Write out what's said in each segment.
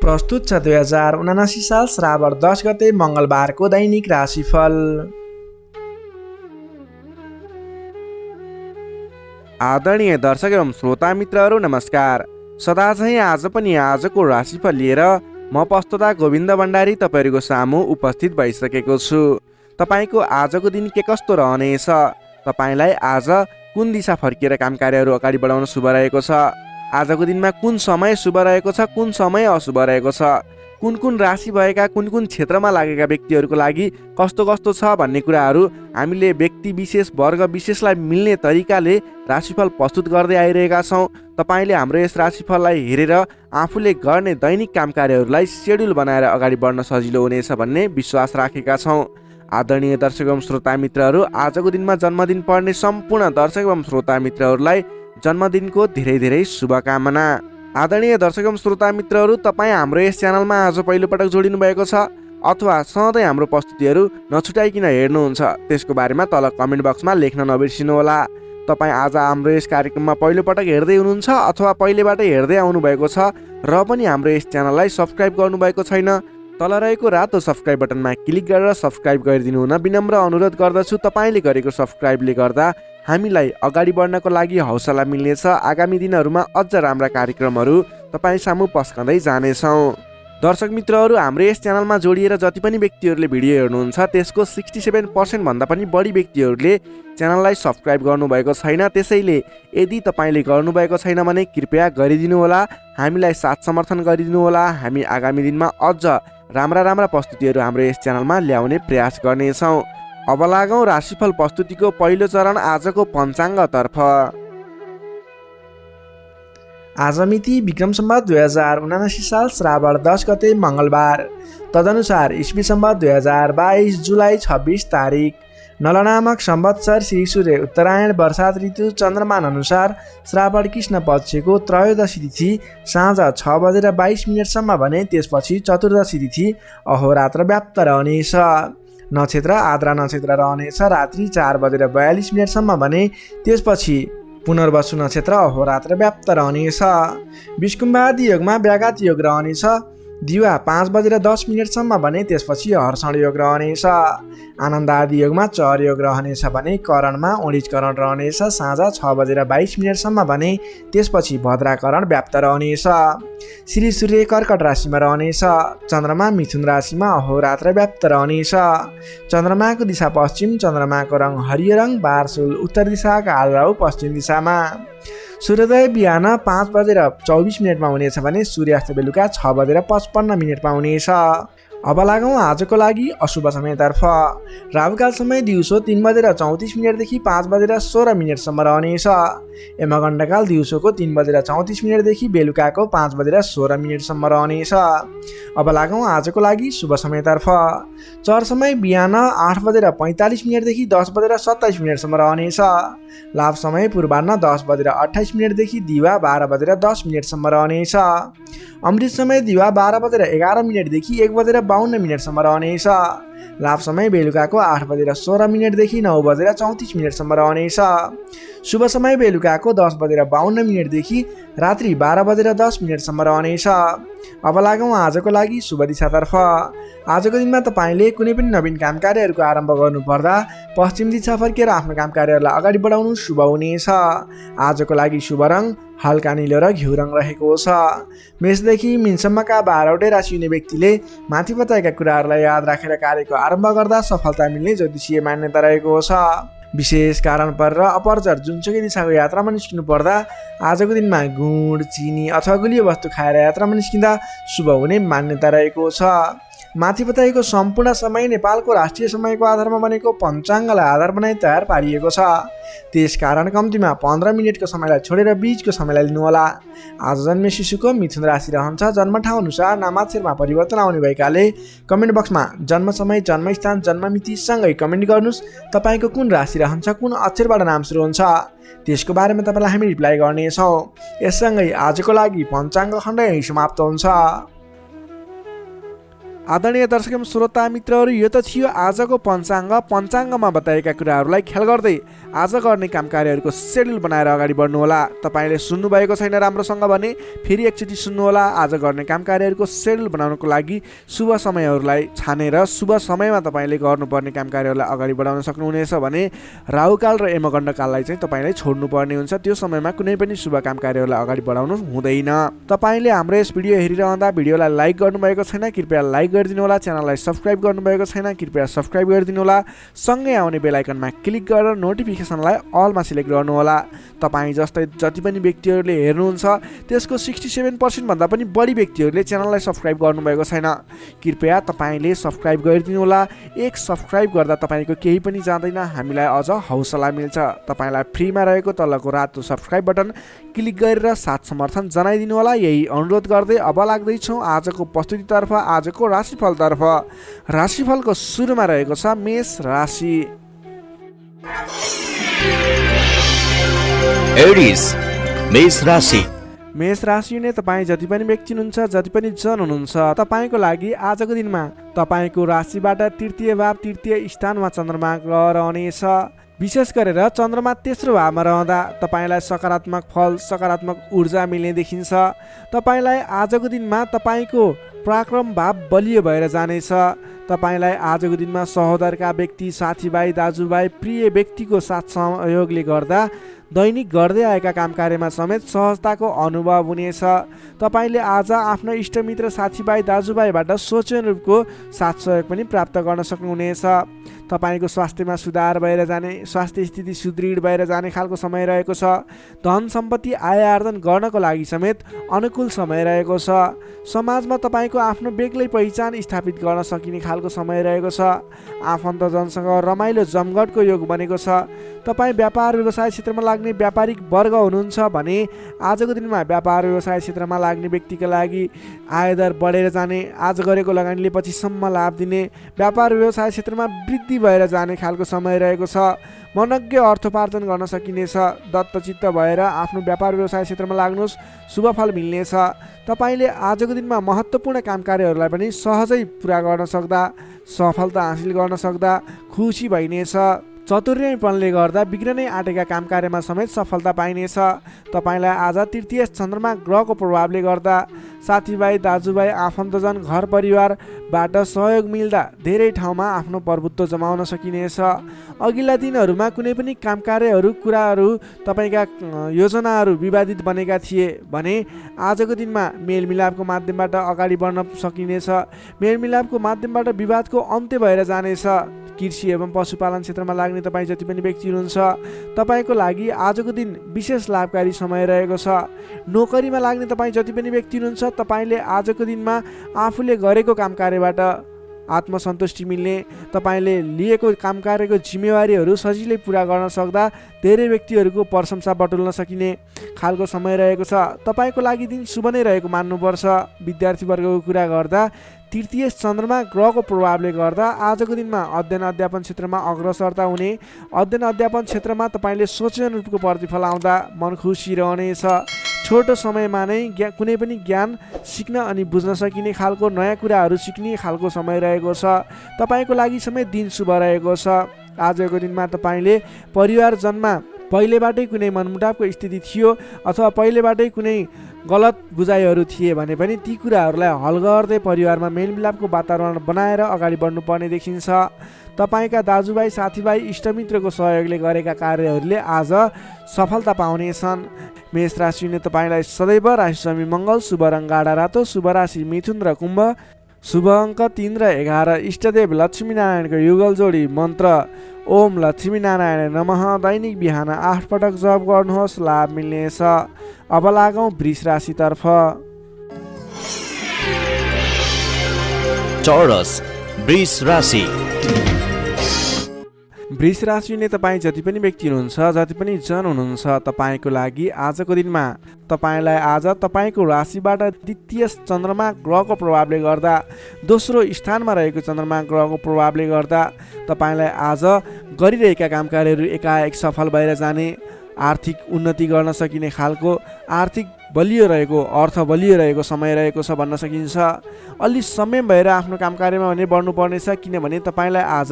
प्रस्तुत छ 2079 साल श्रावण 10 गते मङ्गलबारको दैनिक राशिफल। आदरणीय दर्शक एवं श्रोता मित्रहरू नमस्कार। सदाझै आज पनि आजको राशिफल लिएर म पस्तोता गोविन्द भण्डारी तपाईँहरूको सामु उपस्थित भइसकेको छु। तपाईँको आजको दिन के कस्तो रहनेछ, तपाईँलाई आज कुन दिशा फर्किएर काम कार्यहरू अगाडि बढाउन शुभ रहेको छ, आजको दिनमा कुन समय शुभ रहेको छ, कुन समय अशुभ रहेको छ, कुन कुन राशि भएका कुन कुन क्षेत्रमा लागेका व्यक्तिहरूको लागि कस्तो कस्तो छ भन्ने कुराहरू हामीले व्यक्ति विशेष वर्ग विशेषलाई मिल्ने तरिकाले राशिफल प्रस्तुत गर्दै आइरहेका छौँ। तपाईँले हाम्रो यस राशिफललाई हेरेर आफूले गर्ने दैनिक काम कार्यहरूलाई सेड्युल बनाएर अगाडि बढ्न सजिलो हुनेछ भन्ने विश्वास राखेका छौँ। आदरणीय दर्शक एवं श्रोता मित्रहरू, आजको दिनमा जन्मदिन पर्ने सम्पूर्ण दर्शक एवं श्रोता मित्रहरूलाई जन्मदिनको धेरै धेरै शुभकामना। आदरणीय दर्शक एवं श्रोता मित्रहरू, तपाईँ हाम्रो यस च्यानलमा आज पहिलोपटक जोडिनु भएको छ अथवा सधैँ हाम्रो प्रस्तुतिहरू नछुटाइकन हेर्नुहुन्छ, त्यसको बारेमा तल कमेन्ट बक्समा लेख्न नबिर्सिनुहोला। तपाईँ आज हाम्रो यस कार्यक्रममा पहिलोपटक हेर्दै हुनुहुन्छ अथवा पहिलेबाटै हेर्दै आउनुभएको छ र पनि हाम्रो यस च्यानललाई सब्सक्राइब गर्नुभएको छैन, तल रहेको रातो सब्सक्राइब बटनमा क्लिक गरेर सब्सक्राइब गरिदिनु हुन विनम्र अनुरोध गर्दछु। तपाईँले गरेको सब्सक्राइबले गर्दा हामीलाई अगाडि बढ्नको लागि हौसला मिल्नेछ। आगामी दिनहरूमा अझ राम्रा कार्यक्रमहरू तपाईँ सामु पस्कँदै जानेछौँ। दर्शक मित्रहरू, हाम्रो यस च्यानलमा जोडिएर जति पनि व्यक्तिहरूले भिडियो हेर्नुहुन्छ त्यसको 67% भन्दा पनि बढी व्यक्तिहरूले च्यानललाई सब्सक्राइब गर्नुभएको छैन। त्यसैले यदि तपाईँले गर्नुभएको छैन भने कृपया गरिदिनु होला, हामीलाई साथ समर्थन गरिदिनु होला। हामी आगामी दिनमा अझ राम्रा प्रस्तुतिहरू हाम्रो यस च्यानलमा ल्याउने प्रयास गर्नेछौँ। अब लागौँ राशिफल प्रस्तुतिको पहिलो चरण आजको पञ्चाङ्गतर्फ। आज मिति विक्रम सम्वत 2079 साल श्रावण 10 गते मङ्गलबार, तदनुसार इस्वी सम्वत 2022 जुलाई 26 तारिक, नल नामक संवत्सर श्री सूर्य उत्तरायण वर्षात ऋतु चन्द्रमान अनुसार श्रावण कृष्ण पक्षको त्रयोदशी तिथि साँझ 6:22 भने त्यसपछि चतुर्दशी तिथि अहोरात्र व्याप्त रहनेछ। नक्षत्र आद्रा नक्षत्र रहनेछ रात्रि 4:42 भने त्यसपछि पुनर्वसु नक्षत्र अहोरात्र व्याप्त रहनेछ। विष्कुम्भादि योगमा व्याघात योग रहनेछ दिवा 5:10 भने त्यसपछि हर्षण योग रहनेछ। आनन्द आदि योगमा चर योग रहनेछ भने करणमा ओडिजकरण रहनेछ साँझ 6:22 भने त्यसपछि भद्राकरण व्याप्त रहनेछ। श्री सूर्य कर्कट राशिमा रहनेछ, चन्द्रमा मिथुन राशिमा अहोरात्र व्याप्त रहनेछ। चन्द्रमाको दिशा पश्चिम, चन्द्रमाको रङ हरियो रङ, बारसुल उत्तर दिशा, कालराहु पश्चिम दिशामा। सूर्योदय बिहान 5:24 हुनेछ भने सूर्यास्त बेलुका 6:55 हुनेछ। अब लागौँ आजको लागि अशुभ समयतर्फ। राहुकाल समय दिउँसो 3:34 देखि 5:16 रहनेछ। यमगण्डकाल दिउँसोको 3:34 देखि बेलुकाको 5:16 रहनेछ। अब लागौँ आजको लागि शुभ समयतर्फ। चर समय बिहान 8:45 देखि 10:27 रहनेछ। लाभ समय पूर्वाह्न 10:28 देखि दिवा 12:10 रहनेछ। अमृत समय दिवा 12:11 देखि 1:52 रहनेछ। लाभ समय बेलुकाको 8:16 देखि 9:34 रहनेछ। शुभ समय बेलुकाको 10:52 देखि रात्रि 12:10 रहनेछ। अब लागौँ आजको लागि शुभ दिशातर्फ। आजको दिनमा तपाईँले कुनै पनि नवीन काम कार्यहरूको आरम्भ गर्नुपर्दा पश्चिम दिशा फर्केर आफ्नो काम कार्यहरूलाई अगाडि बढाउनु शुभ हुनेछ। आजको लागि शुभ रङ हल्का नीलो र घिउ रङ रहेको छ। मेषदेखि मीनसम्मका 12वटै राशि हुने व्यक्तिले माथि बताएका कुराहरूलाई याद राखेर कार्यको आरम्भ गर्दा सफलता मिल्ने ज्योतिषीय मान्यता रहेको छ। विशेष कारण परेर अपरचर जुनसुकै दिशाको यात्रामा निस्किनु पर्दा आजको दिनमा गुड, चिनी अथवा गुलियो वस्तु खाएर यात्रामा निस्किँदा शुभ हुने मान्यता रहेको छ। माथि बताइएको सम्पूर्ण समय नेपालको राष्ट्रिय समयको आधारमा बनेको पञ्चाङ्गलाई आधार बनाई तयार पारिएको छ। त्यसकारण कम्तीमा 15 मिनटको समयलाई छोडेर बीचको समयलाई लिनुहोला। आज जन्मे शिशुको मिथुन राशि रहन्छ। जन्म ठाउँ अनुसार नामाक्षरमा परिवर्तन आउने भएकाले कमेन्ट बक्समा जन्म समय, जन्मस्थान, जन्ममिति सँगै कमेन्ट गर्नुहोस्। तपाईँको कुन राशि रहन्छ, कुन अक्षरबाट नाम सुरु हुन्छ, त्यसको बारेमा तपाईँलाई हामी रिप्लाई गर्नेछौँ। यससँगै आजको लागि पञ्चाङ्ग खण्ड यही समाप्त हुन्छ। आदरणीय दर्शक एवं श्रोता मित्रहरू, यो त थियो आजको पञ्चाङ्गमा बताएका कुराहरूलाई ख्याल गर्दै आज गर्ने काम कार्यहरूको सेड्युल बनाएर अगाडि बढ्नुहोला। तपाईँले सुन्नुभएको छैन राम्रोसँग भने फेरि एकचोटि सुन्नुहोला। आज गर्ने काम कार्यहरूको सेड्युल बनाउनको लागि शुभ समयहरूलाई छानेर शुभ समयमा तपाईँले गर्नुपर्ने काम कार्यहरूलाई अगाडि बढाउन सक्नुहुनेछ भने राहुकाल र यमगण्ड काललाई चाहिँ तपाईँले छोड्नुपर्ने हुन्छ। त्यो समयमा कुनै पनि शुभ काम कार्यहरूलाई अगाडि बढाउनु हुँदैन। तपाईँले हाम्रो यस भिडियो हेरिरहँदा भिडियोलाई लाइक गर्नुभएको छैन, कृपया लाइक गरिदिनु होला। च्यानललाई सब्सक्राइब गर्नुभएको छैन, कृपया सब्सक्राइब गरिदिनु होला। सँगै आउने बेल आइकनमा क्लिक गरेर नोटिफिकेसनलाई अलमा सिलेक्ट गर्नुहोला। तपाईँ जस्तै जति पनि व्यक्तिहरूले हेर्नुहुन्छ त्यसको 67% भन्दा पनि बढी व्यक्तिहरूले च्यानललाई सब्सक्राइब गर्नुभएको छैन। कृपया तपाईँले सब्सक्राइब गरिदिनु होला। एक सब्सक्राइब गर्दा तपाईँको केही पनि जाँदैन, हामीलाई अझ हौसला मिल्छ। तपाईँलाई फ्रीमा रहेको तलको रातो सब्सक्राइब बटन क्लिक गरेर साथ समर्थन जनाइदिनु होला। यही अनुरोध गर्दै अब लाग्दैछौँ आजको प्रस्तुतितर्फ, आजको राशिफलतर्फ। राशिफलको सुरुमा रहेको छ मेष राशि। एरिस मेष राशि। मेष राशि नै तपाईँ जति पनि व्यक्ति हुनुहुन्छ, जति पनि जन हुनुहुन्छ, तपाईँको लागि आजको दिनमा तपाईँको राशिबाट तृतीय भाव तृतीय स्थानमा चन्द्रमा ग्रह रहनेछ। विशेष गरेर चन्द्रमा तेस्रो भावमा रहँदा तपाईँलाई सकारात्मक फल सकारात्मक ऊर्जा मिल्ने देखिन्छ। तपाईँलाई आजको दिनमा तपाईँको पराक्रम भाव बलियो भएर जानेछ। तपाईँलाई आजको दिनमा सहोदरका व्यक्ति, साथीभाइ, दाजुभाइ, प्रिय व्यक्तिको साथ सहयोगले गर्दा दैनिक गर्दै आएका काम कार्यमा समेत सहजताको अनुभव हुनेछ। तपाईँले आज आफ्ना इष्टमित्र, साथीभाइ, दाजुभाइबाट सोचे अनुरूपको साथ सहयोग पनि प्राप्त गर्न सक्नुहुनेछ। तपाईँको स्वास्थ्यमा सुधार भएर जाने, स्वास्थ्य स्थिति सुदृढ भएर जाने खालको समय रहेको छ। धन सम्पत्ति आय आर्जन गर्नको लागि समेत अनुकूल समय रहेको छ। समाजमा तपाईँको आफ्नो बेग्लै पहिचान स्थापित गर्न सकिने खालको समय रहेको छ। आफन्तजनसँग रमाइलो जमघटको योग बनेको छ। तपाईँ व्यापार व्यवसाय क्षेत्रमा लाग्ने व्यापारिक वर्ग हुनुहुन्छ भने आजको दिनमा व्यापार व्यवसाय क्षेत्रमा लाग्ने व्यक्तिका लागि आयदर बढेर जाने, आज गरेको लगानीले पछिसम्म लाभ दिने, व्यापार व्यवसाय क्षेत्रमा वृद्धि भएर जाने खालको समय रहेको छ। मनज्ञ अर्थोपार्जन गर्न सकिनेछ। दत्तचित्त भएर आफ्नो व्यापार व्यवसाय क्षेत्रमा लाग्नुहोस्, शुभ फल मिल्नेछ। तपाईँले आजको दिनमा महत्त्वपूर्ण काम कार्यहरूलाई पनि सहजै पुरा गर्न सक्दा, सफलता हासिल गर्न सक्दा खुसी भइनेछ। चतुर्यपनले गर्दा बिग्रनै आँटेका काम कार्यमा समेत सफलता पाइनेछ। तपाईँलाई आज तृतीय चन्द्रमा ग्रहको प्रभावले गर्दा साथीभाइ, दाजुभाइ, आफन्तजन, घर परिवारबाट सहयोग मिल्दा धेरै ठाउँमा आफ्नो प्रभुत्व जमाउन सकिनेछ। अघिल्ला दिनहरूमा कुनै पनि काम कार्यहरू, कुराहरू, तपाईँका योजनाहरू विवादित बनेका थिए भने आजको दिनमा मेलमिलापको माध्यमबाट अगाडि बढ्न सकिनेछ। मेलमिलापको माध्यमबाट विवादको अन्त्य भएर जानेछ। कृषि एवं पशुपालन क्षेत्रमा लाग्ने तपाईँ जति पनि व्यक्ति हुनुहुन्छ तपाईँको लागि आजको दिन विशेष लाभकारी समय रहेको छ। नोकरीमा लाग्ने तपाईँ जति पनि व्यक्ति हुनुहुन्छ तपाईँले आजको दिनमा आफूले गरेको काम कार्यबाट आत्मसन्तुष्टि मिल्ने, तपाईँले लिएको काम कार्यको जिम्मेवारीहरू सजिलै पुरा गर्न सक्दा धेरै व्यक्तिहरूको प्रशंसा बटुल्न सकिने खालको समय रहेको छ। तपाईँको लागि दिन शुभ नै रहेको मान्नुपर्छ। विद्यार्थी वर्गको कुरा गर्दा तृतीय चन्द्रमा ग्रहको प्रभावले गर्दा आजको दिनमा अध्ययन अध्यापन क्षेत्रमा अग्रसरता हुने, अध्ययन अध्यापन क्षेत्रमा तपाईँले सोचे अनुरूपको प्रतिफल आउँदा मन खुसी रहनेछ। छोटो समयमा नै कुनै पनि ज्ञान सिक्न अनि बुझ्न सकिने खालको नयाँ कुराहरू सिक्ने खालको समय रहेको छ। तपाईँको लागि समेत दिन शुभ रहेको छ। आजको दिनमा तपाईँले परिवारजनमा पहिलेबाटै कुनै मनमुटावको स्थिति थियो अथवा पहिलेबाटै कुनै गलत बुझाइहरू थिए भने पनि ती कुराहरूलाई हल गर्दै परिवारमा मेलमिलापको वातावरण बनाएर अगाडि बढ्नुपर्ने देखिन्छ। तपाईँका दाजुभाइ, साथीभाइ, इष्टमित्रको सहयोगले गरेका कार्यहरूले आज सफलता पाउनेछन्। मेष राशिले तपाईँलाई सदैव राशिस्वामी मङ्गल, शुभ रङ गाढा रातो, शुभ राशि मिथुन र कुम्भ, शुभ अङ्क 3 र 11, इष्टदेव लक्ष्मीनारायणको युगल जोडी मन्त्र ओम लक्ष्मीनारायण नमः दैनिक बिहान 8 पटक जप गर्नुहोस्, लाभ मिल्नेछ। अब लागौँ वृष राशितर्फ। टोरस वृष राशि। वृष राशिले तपाईँ जति पनि व्यक्ति हुनुहुन्छ, जति पनि जन हुनुहुन्छ तपाईँको लागि आजको दिनमा तपाईँलाई आज तपाईँको राशिबाट द्वितीय चन्द्रमा ग्रहको प्रभावले गर्दा, दोस्रो स्थानमा रहेको चन्द्रमा ग्रहको प्रभावले गर्दा तपाईँलाई आज गरिरहेका काम कार्यहरू एकाएक सफल भएर जाने, आर्थिक उन्नति गर्न सकिने खालको, आर्थिक बलियो रहेको, अर्थ बलियो रहेको समय रहेको छ भन्न सकिन्छ। अलि समय भएर आफ्नो काम कार्यमा भने बढ्नुपर्नेछ, किनभने तपाईँलाई आज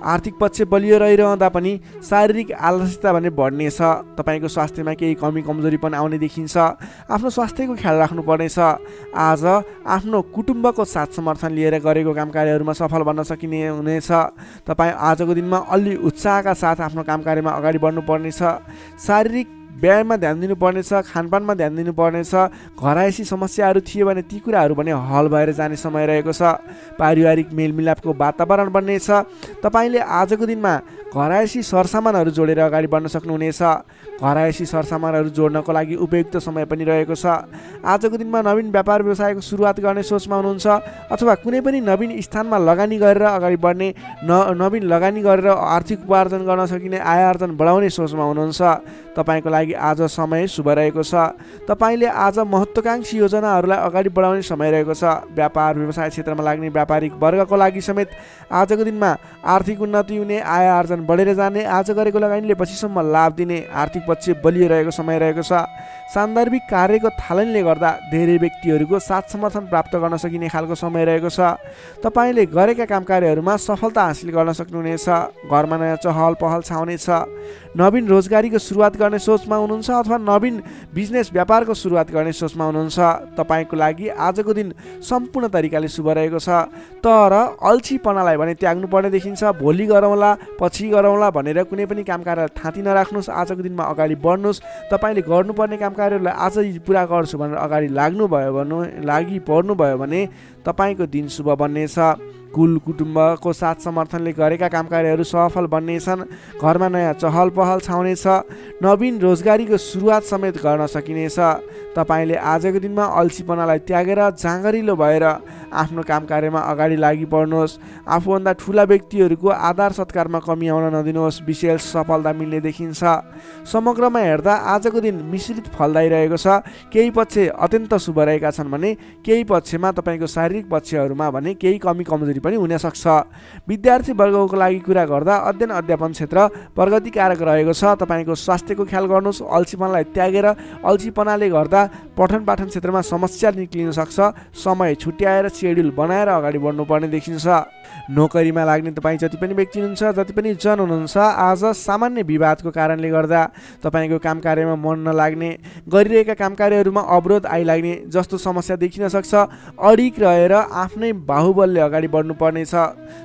आर्थिक पक्ष बलियो रहिरहँदा पनि शारीरिक आलस्यता भने बढ्नेछ। तपाईँको स्वास्थ्यमा केही कमी कमजोरी पनि आउने देखिन्छ। आफ्नो स्वास्थ्यको ख्याल राख्नुपर्नेछ। आज आफ्नो कुटुम्बको साथ समर्थन लिएर गरेको काम कार्यहरूमा सफल बन्न सकिने हुनेछ। तपाईँ आजको दिनमा अलि उत्साहका साथ आफ्नो काम कार्यमा अगाडि बढ्नुपर्नेछ। शारीरिक व्यायाममा ध्यान दिनुपर्नेछ, खानपानमा ध्यान दिनुपर्नेछ। घरायसी समस्याहरू थिए भने ती कुराहरू पनि हल भएर जाने समय रहेको छ। पारिवारिक मेलमिलापको वातावरण बन्नेछ। तपाईँले आजको दिनमा घरायसी सरसामानहरू जोडेर अगाडि बढ्न सक्नुहुनेछ। घरायसी सरसामानहरू जोड्नको लागि उपयुक्त समय पनि रहेको छ। आजको दिनमा नवीन व्यापार व्यवसायको सुरुवात गर्ने सोचमा हुनुहुन्छ, अथवा कुनै पनि नवीन स्थानमा लगानी गरेर अगाडि बढ्ने, नवीन लगानी गरेर आर्थिक उपार्जन गर्न सकिने, आय आर्जन बढाउने सोचमा हुनुहुन्छ। तपाईँको लागि आज समय शुभ रहेको छ। तपाईँले आज महत्त्वाकांक्षी योजनाहरूलाई अगाडि बढाउने समय रहेको छ। व्यापार व्यवसाय क्षेत्रमा लाग्ने व्यापारिक वर्गको लागि समेत आजको दिनमा आर्थिक उन्नति हुने, आय आर्जन बढेर जाने, आज गरेको लगानीले पछिसम्म लाभ दिने, आर्थिक पक्ष बलियो रहेको समय रहेको छ। सान्दर्भिक कार्यको थालनीले गर्दा धेरै व्यक्तिहरूको साथ समर्थन प्राप्त गर्न सकिने खालको समय रहेको छ। तपाईँले गरेका काम कार्यहरूमा सफलता हासिल गर्न सक्नुहुनेछ। घरमा नयाँ चहल पहल छाउनेछ। नवीन रोजगारीको सुरुवात गर्ने सोचमा हुनुहुन्छ, अथवा नवीन बिजनेस व्यापारको सुरुवात गर्ने सोचमा हुनुहुन्छ। तपाईँको लागि आजको दिन सम्पूर्ण तरिकाले शुभ रहेको छ। तर अल्छीपनालाई भने त्याग्नुपर्ने देखिन्छ। भोलि गरौँला, पछि गरौँला भनेर कुनै पनि काम कार्य थाँती नराख्नुहोस्। आजको दिनमा अगाडि बढ्नुहोस्। तपाईँले गर्नुपर्ने काम कार्यहरूलाई आजै पुरा गर्छु भनेर अगाडि लागि पर्नुभयो भने तपाईँको दिन शुभ बन्नेछ। कुल कुटुम्बको साथ समर्थनले गरेका काम कार्यहरू सफल बन्नेछन्। घरमा नयाँ चहल पहल छाउनेछ। नवीन रोजगारीको सुरुवात समेत गर्न सकिनेछ। तपाईँले आजको दिनमा अल्छीपनालाई त्यागेर जाँगरिलो भएर आफ्नो काम कार्यमा अगाडि लागि पर्नुहोस्। आफूभन्दा ठुला व्यक्तिहरूको आदर सत्कारमा कमी आउन नदिनुहोस्। विशेष सफलता मिल्ने देखिन्छ। समग्रमा हेर्दा आजको दिन मिश्रित फलदायी छ। केही पक्ष अत्यन्त शुभ रहेका छन् भने केही पक्षमा तपाईँको शारीरिक पक्षहरूमा भने केही कमी कमजोरी पनि हुन सक्छ। विद्यार्थी वर्गको लागि कुरा गर्दा अध्ययन अध्यापन क्षेत्र प्रगतिकारक रहेको छ। तपाईँको स्वास्थ्यको ख्याल गर्नुहोस्। अल्छीपनालाई त्यागेर, अल्छीपनाले गर्दा पठन पाठन क्षेत्रमा समस्या निक्लिन सक्छ। समय छुट्याएर सेड्युल बनाएर अगाडि बढ्नुपर्ने देखिन्छ। नोकरीमा लाग्ने तपाईँ जति पनि व्यक्ति हुनुहुन्छ, जति पनि जन हुनुहुन्छ, आज सामान्य विवादको कारणले गर्दा तपाईँको काम कार्यमा मन नलाग्ने, गरिरहेका काम कार्यहरूमा अवरोध आइलाग्ने जस्तो समस्या देखिन सक्छ। अडिक रहेर आफ्नै बाहुबलले अगाडि बढ्नुपर्नेछ।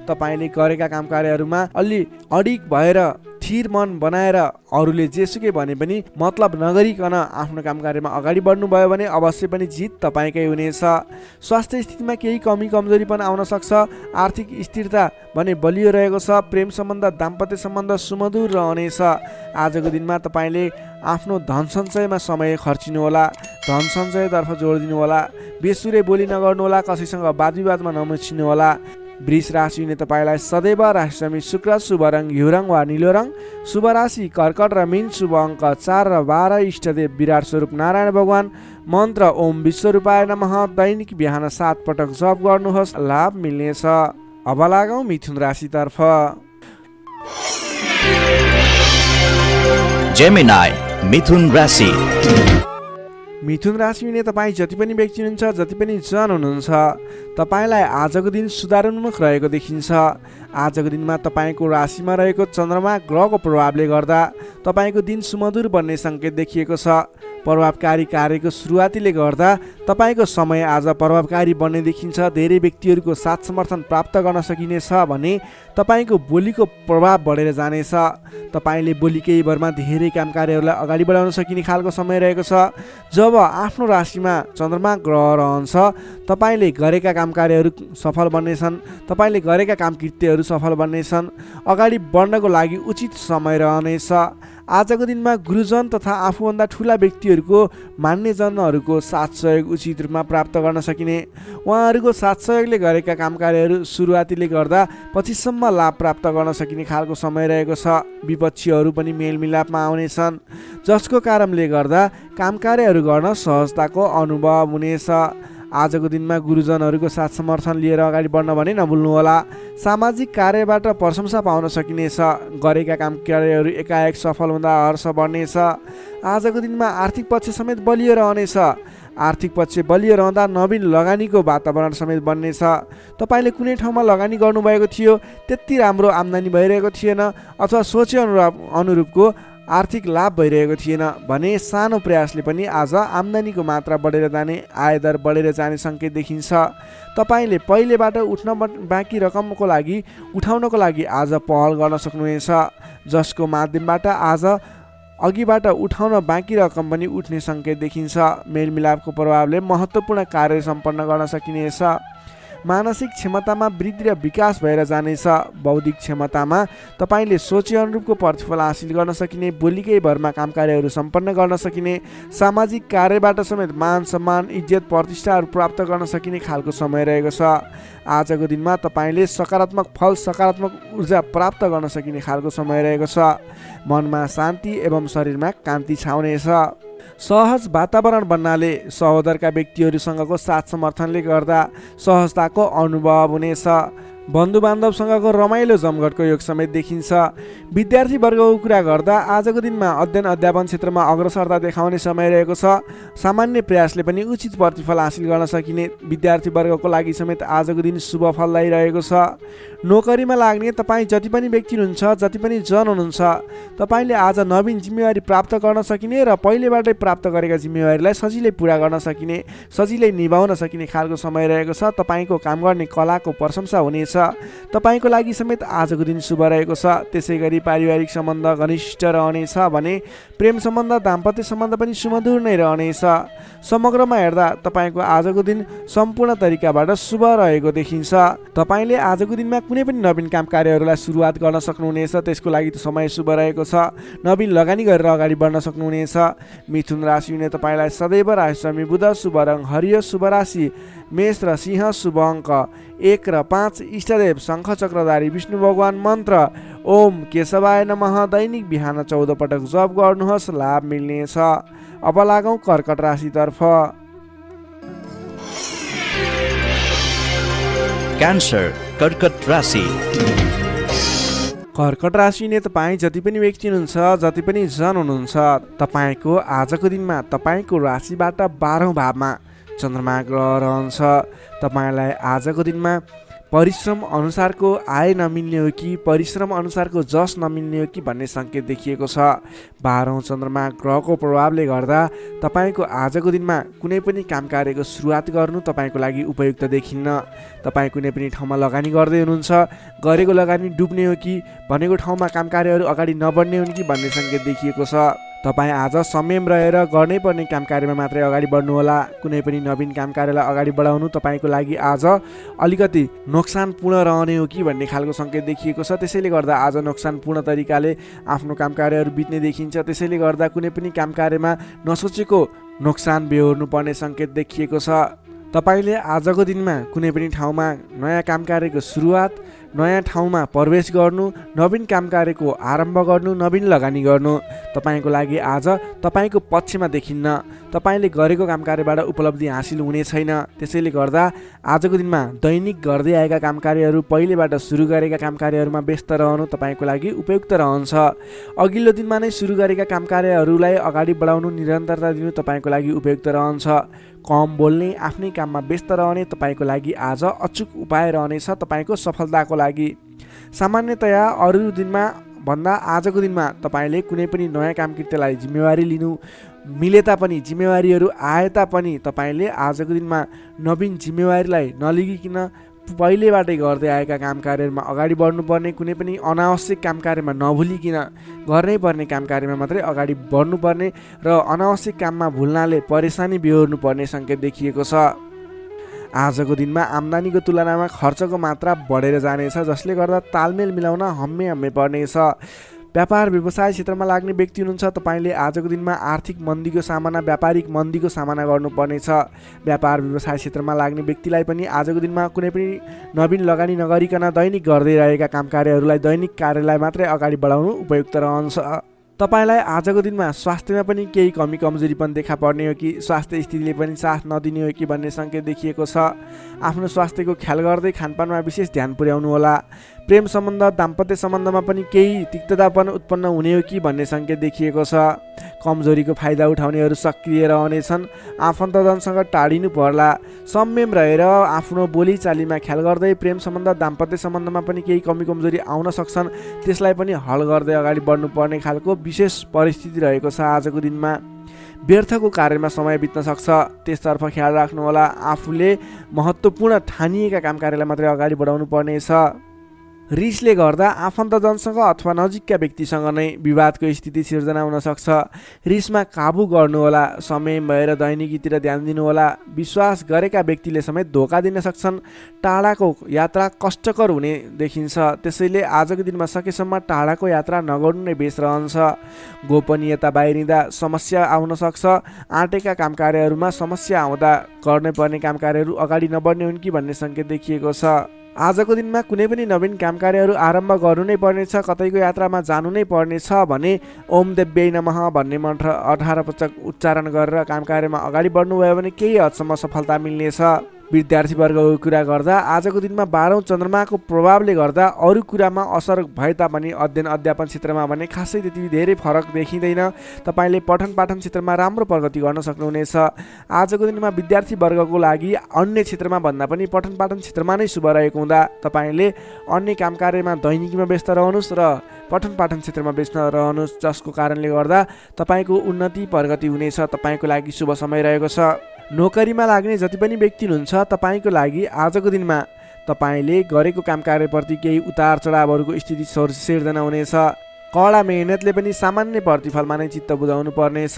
तपाईँले गरेका काम कार्यहरूमा अलि अडिक भएर स्थिर मन बनाएर अरूले जेसुकै भने पनि मतलब नगरिकन आफ्नो काम कार्यमा अगाडि बढ्नुभयो भने अवश्य पनि जित तपाईँकै हुनेछ। स्वास्थ्य स्थितिमा केही कमी कमजोरी पनि आउन सक्छ। आर्थिक स्थिरता भने बलियो रहेको छ। प्रेम सम्बन्ध, दाम्पत्य सम्बन्ध सुमधुर रहनेछ। आजको दिनमा तपाईँले आफ्नो धन सञ्चयमा समय खर्चिनुहोला। धन सञ्चयतर्फ जोड दिनुहोला। बेसुरे बोली नगर्नुहोला। कसैसँग वाद विवादमा नमुछिनुहोला। वृष राशि हुने तपाईँलाई सदैव राशिसमी शुक्र, शुभ रङ घिउ रङ वा निलो रङ, शुभ राशि कर्कट र मीन, शुभ अङ्क 4 र 12, इष्टदेव विराट स्वरूप नारायण भगवान, मन्त्र ओम विश्वरूपाय नमः। दैनिक बिहान 7 पटक जप गर्नुहोस्, लाभ मिल्नेछ। अब लागौँ मिथुन राशितर्फ। जेमिनाई मिथुन राशि। मिथुन राशि हुने तपाईँ जति पनि व्यक्ति हुनुहुन्छ, जति पनि जन हुनुहुन्छ, तपाईँलाई आजको दिन सुधारोन्मुख रहेको देखिन्छ। आजको दिनमा तपाईँको राशिमा रहेको चन्द्रमा ग्रहको प्रभावले गर्दा तपाईँको दिन सुमधुर बन्ने सङ्केत देखिएको छ। प्रभावकारी कार्यको सुरुवातीले गर्दा तपाईँको समय आज प्रभावकारी बन्ने देखिन्छ। धेरै व्यक्तिहरूको साथ समर्थन प्राप्त गर्न सकिनेछ भने तपाईँको बोलीको प्रभाव बढेर जानेछ। तपाईँले बोली केही भरमा धेरै काम कार्यहरूलाई अगाडि बढाउन सकिने खालको समय रहेको छ। जब आफ्नो राशिमा चन्द्रमा ग्रह रहन्छ, तपाईँले गरेका काम कार्यहरू सफल बन्नेछन्। तपाईँले गरेका काम कृत्यहरू सफल बन्नेछन्। अगाडि बढ्नको लागि उचित समय रहनेछ। आजको दिनमा गुरुजन तथा आफूभन्दा ठुला व्यक्तिहरूको मान्यजनहरूको साथ सहयोग उचित रूपमा प्राप्त गर्न सकिने। उहाँहरूको साथ सहयोगले गरेका काम कार्यहरू सुरुवातीले गर्दा पछिसम्म लाभ प्राप्त गर्न सकिने खालको समय रहेको छ। विपक्षीहरू पनि मेलमिलापमा आउनेछन्, जसको कारणले गर्दा काम कार्यहरू गर्न सहजताको अनुभव हुनेछ। आजको दिनमा गुरुजनहरूको साथ समर्थन लिएर अगाडि बढ्न भने नभुल्नुहोला। सामाजिक कार्यबाट प्रशंसा पाउन सकिनेछ। गरेका काम कार्यहरू एकाएक सफल हुँदा हर्ष बढ्नेछ। आजको दिनमा आर्थिक पक्ष समेत बलियो रहनेछ। आर्थिक पक्ष बलियो रहँदा नवीन लगानीको वातावरण समेत बन्नेछ। तपाईँले कुनै ठाउँमा लगानी गर्नुभएको थियो, त्यति राम्रो आम्दानी भइरहेको थिएन अथवा सोचे अनुरूपको आर्थिक लाभ भइरहेको थिएन भने सानो प्रयासले पनि आज आम्दानीको मात्रा बढेर जाने, आयदर बढेर जाने सङ्केत देखिन्छ। तपाईँले पहिलेबाट बाँकी रकमको लागि उठाउनको लागि आज पहल गर्न सक्नुहुनेछ, जसको माध्यमबाट आज अघिबाट उठाउन बाँकी रकम पनि उठ्ने सङ्केत देखिन्छ। मेलमिलापको प्रभावले महत्त्वपूर्ण कार्य सम्पन्न गर्न सकिनेछ। मानसिक क्षमतामा वृद्धि र विकास भएर जानेछ। बौद्धिक क्षमतामा तपाईँले सोचे अनुरूपको प्रतिफल हासिल गर्न सकिने, बोलीकै भरमा काम कार्यहरू सम्पन्न गर्न सकिने, सामाजिक कार्यबाट समेत मान सम्मान, इज्जत, प्रतिष्ठाहरू प्राप्त गर्न सकिने खालको समय रहेको छ। आजको दिनमा तपाईँले सकारात्मक फल, सकारात्मक ऊर्जा प्राप्त गर्न सकिने खालको समय रहेको छ। मनमा शान्ति एवं शरीरमा कान्ति छाउनेछ। सहज वातावरण बन्नाले सहोदरका व्यक्तिहरूसँगको साथ समर्थनले गर्दा सहजताको अनुभव हुनेछ। बन्धुबान्धवसँगको रमाइलो जमघटको योग समेत देखिन्छ। विद्यार्थी वर्गको कुरा गर्दा आजको दिनमा अध्ययन अध्यापन क्षेत्रमा अग्रसरता देखाउने समय रहेको छ। सामान्य प्रयासले पनि उचित प्रतिफल हासिल गर्न सकिने विद्यार्थी वर्गको लागि समेत आजको दिन शुभ फलदायी रहेको छ। नोकरीमा लाग्ने तपाईँ जति पनि व्यक्ति हुनुहुन्छ, जति पनि जन हुनुहुन्छ, तपाईँले आज नवीन जिम्मेवारी प्राप्त गर्न सकिने र पहिलेबाटै प्राप्त गरेका जिम्मेवारीलाई सजिलै पुरा गर्न सकिने, सजिलै निभाउन सकिने खालको समय रहेको छ। तपाईँको काम गर्ने कलाको प्रशंसा हुनेछ। तपाईँको लागि समेत आजको दिन शुभ रहेको छ। त्यसै गरी पारिवारिक सम्बन्ध घनिष्ठ रहनेछ भने प्रेम सम्बन्ध, दाम्पत्य सम्बन्ध पनि सुमधुर नै रहनेछ। समग्रमा हेर्दा तपाईँको आजको दिन सम्पूर्ण तरिकाबाट शुभ रहेको देखिन्छ। तपाईँले आजको दिनमा कुनै पनि नवीन काम कार्यहरूलाई सुरुवात गर्न सक्नुहुनेछ। त्यसको लागि समय शुभ रहेको छ। नवीन लगानी गरेर अगाडि बढ्न सक्नुहुनेछ। मिथुन राशि हुने तपाईँलाई सदैव राशि बुध, शुभ रङ हरियो, शुभ राशि मेष र सिंह, शुभ अङ्क 1 र 5, इष्टदेव शङ्ख चक्रधारी विष्णु भगवान, मन्त्र ओम केशवाय नमः। दैनिक बिहान 14 पटक जप गर्नुहोस्, लाभ मिल्नेछ। अब लागौँ कर्कट राशितर्फ। क्यान्सर कर्कट राशि। कर्कट राशि ने तपाईँ जति पनि व्यक्ति हुनुहुन्छ, जति पनि जन हुनुहुन्छ, तपाईँको आजको दिनमा तपाईँको राशिबाट 12औं भावमा चन्द्रमा ग्रह रहन्छ। तपाईँलाई आजको दिनमा परिश्रम अनुसारको आय नमिल्ने हो कि परिश्रम अनुसारको जस नमिल्ने हो कि भन्ने सङ्केत देखिएको छ। 12औं चन्द्रमा ग्रहको प्रभावले गर्दा तपाईँको आजको दिनमा कुनै पनि काम कार्यको सुरुवात गर्नु तपाईँको लागि उपयुक्त देखिन्न। तपाईँ कुनै पनि ठाउँमा लगानी गर्दै हुनुहुन्छ, गरेको लगानी डुब्ने हो कि भनेको ठाउँमा काम कार्यहरू अगाडि नबढ्ने हुन् कि भन्ने सङ्केत देखिएको छ। तपाईँ आज संयम रहेर गर्नै पर्ने काम कार्यमा मात्रै अगाडि बढ्नुहोला। कुनै पनि नवीन काम कार्यलाई अगाडि बढाउनु तपाईँको लागि आज अलिकति नोक्सानपूर्ण रहने हो कि भन्ने खालको सङ्केत देखिएको छ। त्यसैले गर्दा आज नोक्सानपूर्ण तरिकाले आफ्नो काम कार्यहरू बित्ने देखिन्छ। त्यसैले गर्दा कुनै पनि काम कार्यमा नसोचेको नोक्सान बेहोर्नु पर्ने सङ्केत देखिएको छ। तपाईँले आजको दिनमा कुनै पनि ठाउँमा नयाँ काम कार्यको सुरुवात, नयाँ ठाउँमा प्रवेश गर्नु, नवीन काम कार्यको आरम्भ गर्नु, नवीन लगानी गर्नु तपाईँको लागि आज तपाईँको पक्षमा देखिन्न। तपाईँले गरेको काम कार्यबाट उपलब्धि हासिल हुने छैन। त्यसैले गर्दा आजको दिनमा दैनिक गर्दै आएका काम कार्यहरू, पहिलेबाट सुरु गरेका काम कार्यहरूमा व्यस्त रहनु तपाईँको लागि उपयुक्त रहन्छ। अघिल्लो दिनमा नै सुरु गरेका काम कार्यहरूलाई अगाडि बढाउनु, निरन्तरता दिनु तपाईँको लागि उपयुक्त रहन्छ। कम बोल्ने, आफ्नै काममा व्यस्त रहने तपाईँको लागि आज अचुक उपाय रहनेछ तपाईँको सफलताको लागि। सामान्यतया अरू दिनमा भन्दा आजको दिनमा तपाईँले कुनै पनि नयाँ काम कृत्यलाई जिम्मेवारी लिनु मिले तापनि, जिम्मेवारीहरू आए तापनि तपाईँले आजको दिनमा नवीन जिम्मेवारीलाई नलिगिकन पहिलेबाटै गर्दै आएका काम कार्यहरूमा अगाडि बढ्नुपर्ने, कुनै पनि अनावश्यक काम कार्यमा नभुलिकन गर्नै पर्ने काम कार्यमा मात्रै अगाडि बढ्नुपर्ने र अनावश्यक काममा भुल्नाले परेशानी बेहोर्नु पर्ने सङ्केत देखिएको छ। आजको दिनमा आम्दानीको तुलनामा खर्चको मात्रा बढेर जानेछ, जसले गर्दा तालमेल मिलाउन हम्मे पर्नेछ। व्यापार व्यवसाय क्षेत्रमा लाग्ने व्यक्ति हुनुहुन्छ, तपाईँले आजको दिनमा आर्थिक मन्दीको सामना, व्यापारिक मन्दीको सामना गर्नुपर्नेछ। व्यापार व्यवसाय क्षेत्रमा लाग्ने व्यक्तिलाई पनि आजको दिनमा कुनै पनि नवीन लगानी नगरिकन दैनिक गर्दै रहेका काम कार्यहरूलाई, दैनिक कार्यलाई मात्रै अगाडि बढाउनु उपयुक्त रहन्छ। तपाईँलाई आजको दिनमा स्वास्थ्यमा पनि केही कमी कमजोरी पनि देखा पर्ने हो कि स्वास्थ्य स्थितिले पनि साथ नदिने हो कि भन्ने सङ्केत देखिएको छ। आफ्नो स्वास्थ्यको ख्याल गर्दै खानपानमा विशेष ध्यान पुर्याउनु होला। प्रेम सम्बन्ध दाम्पत्य सम्बन्धमा पनि केही तिक्ततापन उत्पन्न हुने हो कि भन्ने सङ्केत देखिएको छ। कमजोरीको फाइदा उठाउनेहरू सक्रिय रहनेछन्। आफन्तजनसँग टाढिनु पर्ला। संयम रहेर आफ्नो बोलीचालीमा ख्याल गर्दै प्रेम सम्बन्ध दाम्पत्य सम्बन्धमा पनि केही कमी कमजोरी आउन सक्छन्, त्यसलाई पनि हल गर्दै अगाडि बढ्नुपर्ने खालको विशेष परिस्थिति रहेको छ। आजको दिनमा व्यर्थको कार्यमा समय बित्न सक्छ, त्यसतर्फ ख्याल राख्नुहोला। आफूले महत्त्वपूर्ण ठानिएका काम कार्यलाई मात्रै अगाडि बढाउनु पर्नेछ। रिसले गर्दा आफन्तजनसँग अथवा नजिकका व्यक्तिसँग नै विवादको स्थिति सिर्जना हुन सक्छ। रिसमा काबु गर्नुहोला। समय भएर दैनिकीतिर ध्यान दिनुहोला। विश्वास गरेका व्यक्तिले समेत धोका दिन सक्छन्। टाढाको यात्रा कष्टकर हुने देखिन्छ, त्यसैले आजको दिनमा सकेसम्म टाढाको यात्रा नगर्नु नै बेस रहन्छ। गोपनीयता बाहिरिँदा समस्या आउन सक्छ। आँटेका काम कार्यहरूमा समस्या आउँदा गर्नै पर्ने काम कार्यहरू अगाडि नबढ्ने हुन् कि भन्ने सङ्केत देखिएको छ। आजको दिनमा कुनै पनि नवीन काम कार्यहरू आरम्भ गर्नु नै पर्नेछ, कतैको यात्रामा जानु नै पर्नेछ भने ओम देव्यै नमः भन्ने मन्त्र 18 पटक उच्चारण गरेर काम कार्यमा अगाडि बढ्नुभयो भने केही हदसम्म सफलता मिल्नेछ। विद्यार्थीवर्गको कुरा गर्दा आजको दिनमा 12औं चन्द्रमाको प्रभावले गर्दा अरू कुरामा असर भए तापनि अध्ययन अध्यापन क्षेत्रमा भने खासै त्यति धेरै फरक देखिँदैन। तपाईँले पठन पाठन क्षेत्रमा राम्रो प्रगति गर्न सक्नुहुनेछ। आजको दिनमा विद्यार्थीवर्गको लागि अन्य क्षेत्रमा भन्दा पनि पठन पाठन क्षेत्रमा नै शुभ रहेको हुँदा तपाईँले अन्य काम कार्यमा दैनिकीमा व्यस्त रहनुहोस् र पठन पाठन क्षेत्रमा व्यस्त रहनुहोस्, जसको कारणले गर्दा तपाईँको उन्नति प्रगति हुनेछ। तपाईँको लागि शुभ समय रहेको छ। नोकरीमा लाग्ने जति पनि व्यक्ति हुनुहुन्छ तपाईँको लागि आजको दिनमा तपाईँले गरेको काम कार्यप्रति केही उतार चढावहरूको स्थिति सिर्जना हुनेछ। कडा मेहनतले पनि सामान्य प्रतिफलमा नै चित्त बुझाउनु पर्नेछ।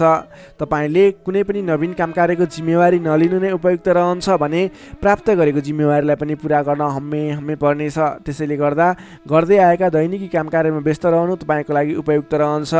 तपाईँले कुनै पनि नवीन काम कार्यको जिम्मेवारी नलिनु नै उपयुक्त रहन्छ भने प्राप्त गरेको जिम्मेवारीलाई पनि पुरा गर्न हम्मे पर्नेछ। त्यसैले गर्दा गर्दै आएका दैनिकी काम कार्यमा व्यस्त रहनु तपाईँको लागि उपयुक्त रहन्छ।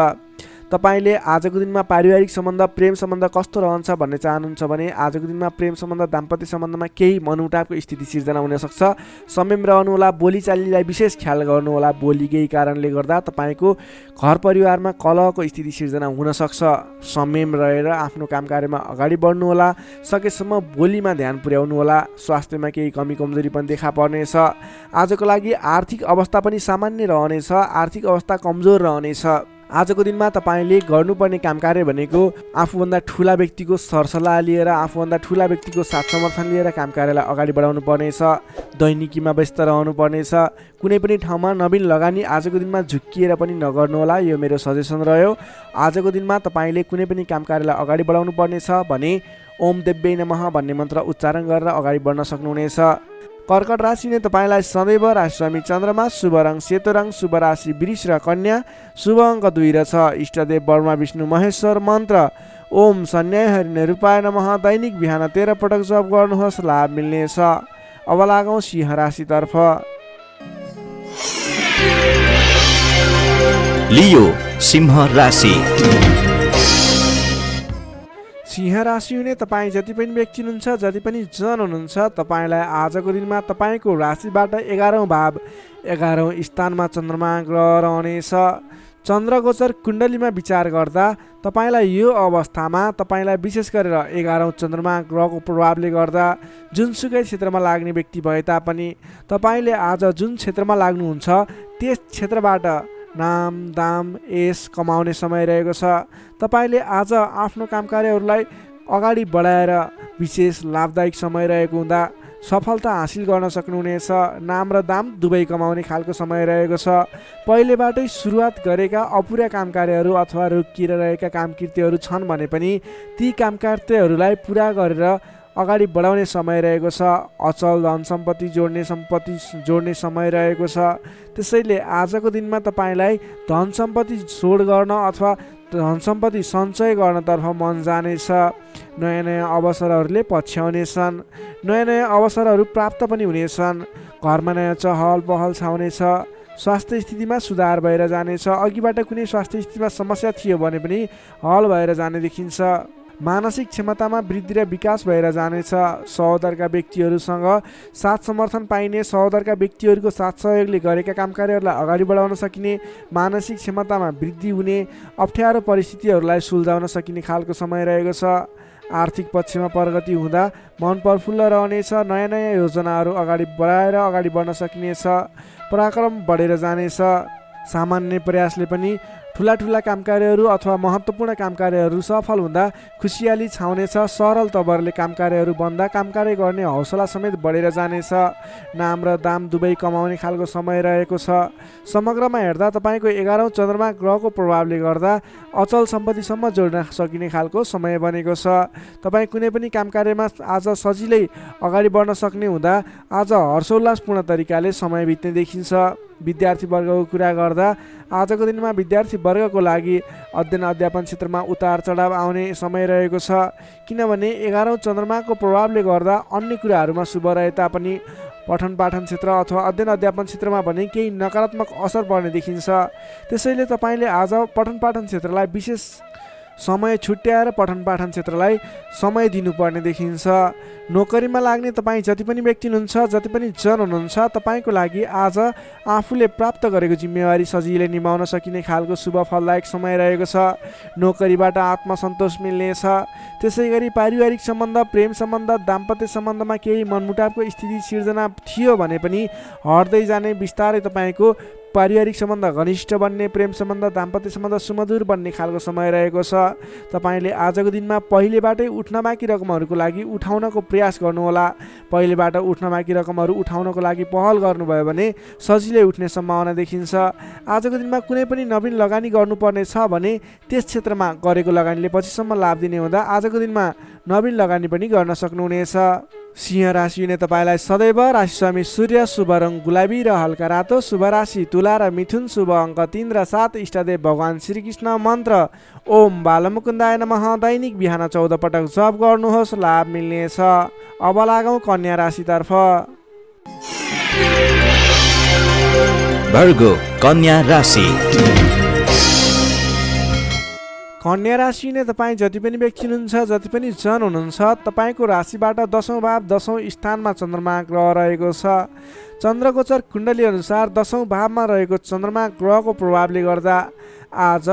तपाईँले आजको दिनमा पारिवारिक सम्बन्ध प्रेम सम्बन्ध कस्तो रहन्छ भन्ने चाहनुहुन्छ भने आजको दिनमा प्रेम सम्बन्ध दाम्पत्य सम्बन्धमा केही मनमुटावको स्थिति सिर्जना हुनसक्छ। संयम रहनुहोला। बोलीचालीलाई विशेष ख्याल गर्नुहोला। बोलीकै कारणले गर्दा तपाईँको घर परिवारमा कलहको स्थिति सिर्जना हुनसक्छ। संयम रहेर आफ्नो काम कार्यमा अगाडि बढ्नुहोला। सकेसम्म बोलीमा ध्यान पुर्याउनुहोला। स्वास्थ्यमा केही कमी कमजोरी पनि देखा पर्नेछ। आजको लागि आर्थिक अवस्था पनि सामान्य रहनेछ। आर्थिक अवस्था कमजोर रहनेछ। आजको दिनमा तपाईँले गर्नुपर्ने काम कार्य भनेको आफूभन्दा ठुला व्यक्तिको सरसल्लाह लिएर आफूभन्दा ठुला व्यक्तिको साथ समर्थन लिएर काम कार्यलाई अगाडि बढाउनु पर्नेछ। दैनिकीमा व्यस्त रहनु पर्नेछ। कुनै पनि ठाउँमा नवीन लगानी आजको दिनमा झुक्किएर पनि नगर्नुहोला, यो मेरो सजेसन रह्यो। आजको दिनमा तपाईँले कुनै पनि काम कार्यलाई अगाडि बढाउनु पर्नेछ भने ओम देव्यै नमः भन्ने मन्त्र उच्चारण गरेर अगाडि बढ्न सक्नुहुनेछ। कर्कट राशि नै तपाईँलाई सदैव राशिस्वामी चन्द्रमा, शुभ रङ सेतो रङ, शुभ राशि वृष र कन्या, शुभ अङ्क 2 र 6। इष्टदेव ब्रह्मा विष्णु महेश्वर। मन्त्र ओम सन्याय हरिणे रूपाय नमः। दैनिक बिहान 13 पटक जप गर्नुहोस्, लाभ मिल्नेछ। अब लागौँ सिंह राशितर्फ। लियो सिंह राशि। सिंह राशि हुने तपाईँ जति पनि व्यक्ति हुनुहुन्छ, जति पनि जन हुनुहुन्छ, तपाईँलाई आजको दिनमा तपाईँको राशिबाट 11औं भाव 11औं स्थानमा चन्द्रमा ग्रह रहनेछ। चन्द्रगोचर कुण्डलीमा विचार गर्दा तपाईँलाई यो अवस्थामा तपाईँलाई विशेष गरेर 11औं चन्द्रमा ग्रहको प्रभावले गर्दा जुनसुकै क्षेत्रमा लाग्ने व्यक्ति भए तापनि तपाईँले आज जुन क्षेत्रमा लाग्नुहुन्छ त्यस क्षेत्रबाट नाम दाम यश कमाउने समय रहेको छ। तपाईँले आज आफ्नो काम कार्यहरूलाई अगाडि बढाएर विशेष लाभदायक समय रहेको हुँदा सफलता हासिल गर्न सक्नुहुनेछ। नाम र दाम दुवै कमाउने खालको समय रहेको छ। पहिलेबाटै सुरुवात गरेका अपुरा काम कार्यहरू अथवा रोकिएर रहेका काम कृत्यहरू छन् भने पनि ती काम कार्यहरूलाई पुरा गरेर अगाडि बढाउने समय रहेको छ। अचल धन सम्पत्ति जोड्ने समय रहेको छ। त्यसैले आजको दिनमा तपाईँलाई धन सम्पत्ति जोड गर्न अथवा धन सम्पत्ति सञ्चय गर्नतर्फ मन जानेछ। नयाँ नयाँ अवसरहरूले पछ्याउनेछन्। नयाँ नयाँ अवसरहरू प्राप्त पनि हुनेछन्। घरमा नयाँ चहल पहल छाउनेछ। स्वास्थ्य स्थितिमा सुधार भएर जानेछ। अघिबाट कुनै स्वास्थ्य स्थितिमा समस्या थियो भने पनि हल भएर जाने देखिन्छ। मानसिक क्षमतामा वृद्धि र विकास भएर जानेछ। सहोदरका व्यक्तिहरूसँग साथ समर्थन पाइने, सहोदरका व्यक्तिहरूको साथ सहयोगले गरेका काम कार्यहरूलाई अगाडि बढाउन सकिने, मानसिक क्षमतामा वृद्धि हुने, अप्ठ्यारो परिस्थितिहरूलाई सुल्झाउन सकिने खालको समय रहेको छ। आर्थिक पक्षमा प्रगति हुँदा मन प्रफुल्ल रहनेछ। नयाँ नयाँ योजनाहरू अगाडि बढाएर अगाडि बढ्न सकिनेछ। पराक्रम बढेर जानेछ। सामान्य प्रयासले पनि ठुला ठुला काम कार्यहरू अथवा महत्त्वपूर्ण काम कार्यहरू सफल हुँदा खुसियाली छाउनेछ। सरल तवरले काम कार्यहरू बन्दा काम कार्य गर्ने हौसला समेत बढेर जानेछ। नाम र दाम दुवै कमाउने खालको समय रहेको छ। समग्रमा हेर्दा तपाईँको 11औँ चन्द्रमा ग्रहको प्रभावले गर्दा अचल सम्पत्तिसम्म जोड्न सकिने खालको समय बनेको छ। तपाईँ कुनै पनि काम कार्यमा आज सजिलै अगाडि बढ्न सक्ने हुँदा आज हर्षोल्लासपूर्ण तरिकाले समय बित्ने देखिन्छ। विद्यार्थी वर्गको कुरा गर्दा आजको दिनमा विद्यार्थी वर्गको लागि अध्ययन अध्यापन क्षेत्रमा उतार चढाव आउने समय रहेको छ। किनभने 11औँ चन्द्रमाको प्रभावले गर्दा अन्य कुराहरूमा शुभ रहे तापनि पठन पाठन क्षेत्र अथवा अध्ययन अध्यापन क्षेत्रमा भने केही नकारात्मक असर पर्ने देखिन्छ। त्यसैले तपाईँले आज पठन पाठन क्षेत्रलाई विशेष समय छुट्याएर पठन पाठन क्षेत्रलाई समय दिनुपर्ने देखिन्छ। नोकरीमा लाग्ने तपाईँ जति पनि व्यक्ति हुनुहुन्छ, जति पनि जन हुनुहुन्छ, तपाईँको लागि आज आफूले प्राप्त गरेको जिम्मेवारी सजिलै निभाउन सकिने खालको शुभ फलदायक समय रहेको छ। नोकरीबाट आत्मसन्तोष मिल्नेछ। त्यसै गरी पारिवारिक सम्बन्ध, प्रेम सम्बन्ध, दाम्पत्य सम्बन्धमा केही मनमुटावको स्थिति सिर्जना थियो भने पनि हट्दै जाने, बिस्तारै तपाईँको पारिवारिक सम्बन्ध घनिष्ठ बन्ने, प्रेम सम्बन्ध, दाम्पत्य सम्बन्ध सुमधुर बन्ने खालको समय रहेको छ। तपाईँले आजको दिनमा पहिलेबाटै उठ्न बाँकी रकमहरूको लागि उठाउनको प्रयास गर्नुहोला। पहिलेबाट उठ्न बाँकी रकमहरू उठाउनको लागि पहल गर्नुभयो भने सजिलै उठ्ने सम्भावना देखिन्छ। आजको दिनमा कुनै पनि नवीन लगानी गर्नुपर्ने छ भने त्यस क्षेत्रमा गरेको लगानीले पछिसम्म लाभ दिने हुँदा आजको दिनमा नवीन लगानी पनि गर्न सक्नुहुनेछ। सिंह राशि हुने तपाईँलाई सदैव राशिस्वामी सूर्य, शुभ रङ गुलाबी र हल्का रातो, शुभ राशि तुला र मिथुन, शुभ अङ्क 3 र 7, इष्टदेव भगवान श्रीकृष्ण, मन्त्र ओम बालमुकुन्दाय नमः। दैनिक बिहान 14 पटक जप गर्नुहोस्, लाभ मिल्नेछ। अब लागौँ कन्या राशितर्फ। वर्गो कन्या राशि। कन्या राशि नै तपाईँ जति पनि व्यक्ति हुनुहुन्छ, जति पनि जन हुनुहुन्छ, तपाईँको राशिबाट 10औँ भाव 10औँ स्थानमा चन्द्रमा ग्रह रहेको छ। चन्द्रगोचर कुण्डली अनुसार 10औँ भावमा रहेको चन्द्रमा ग्रहको प्रभावले गर्दा आज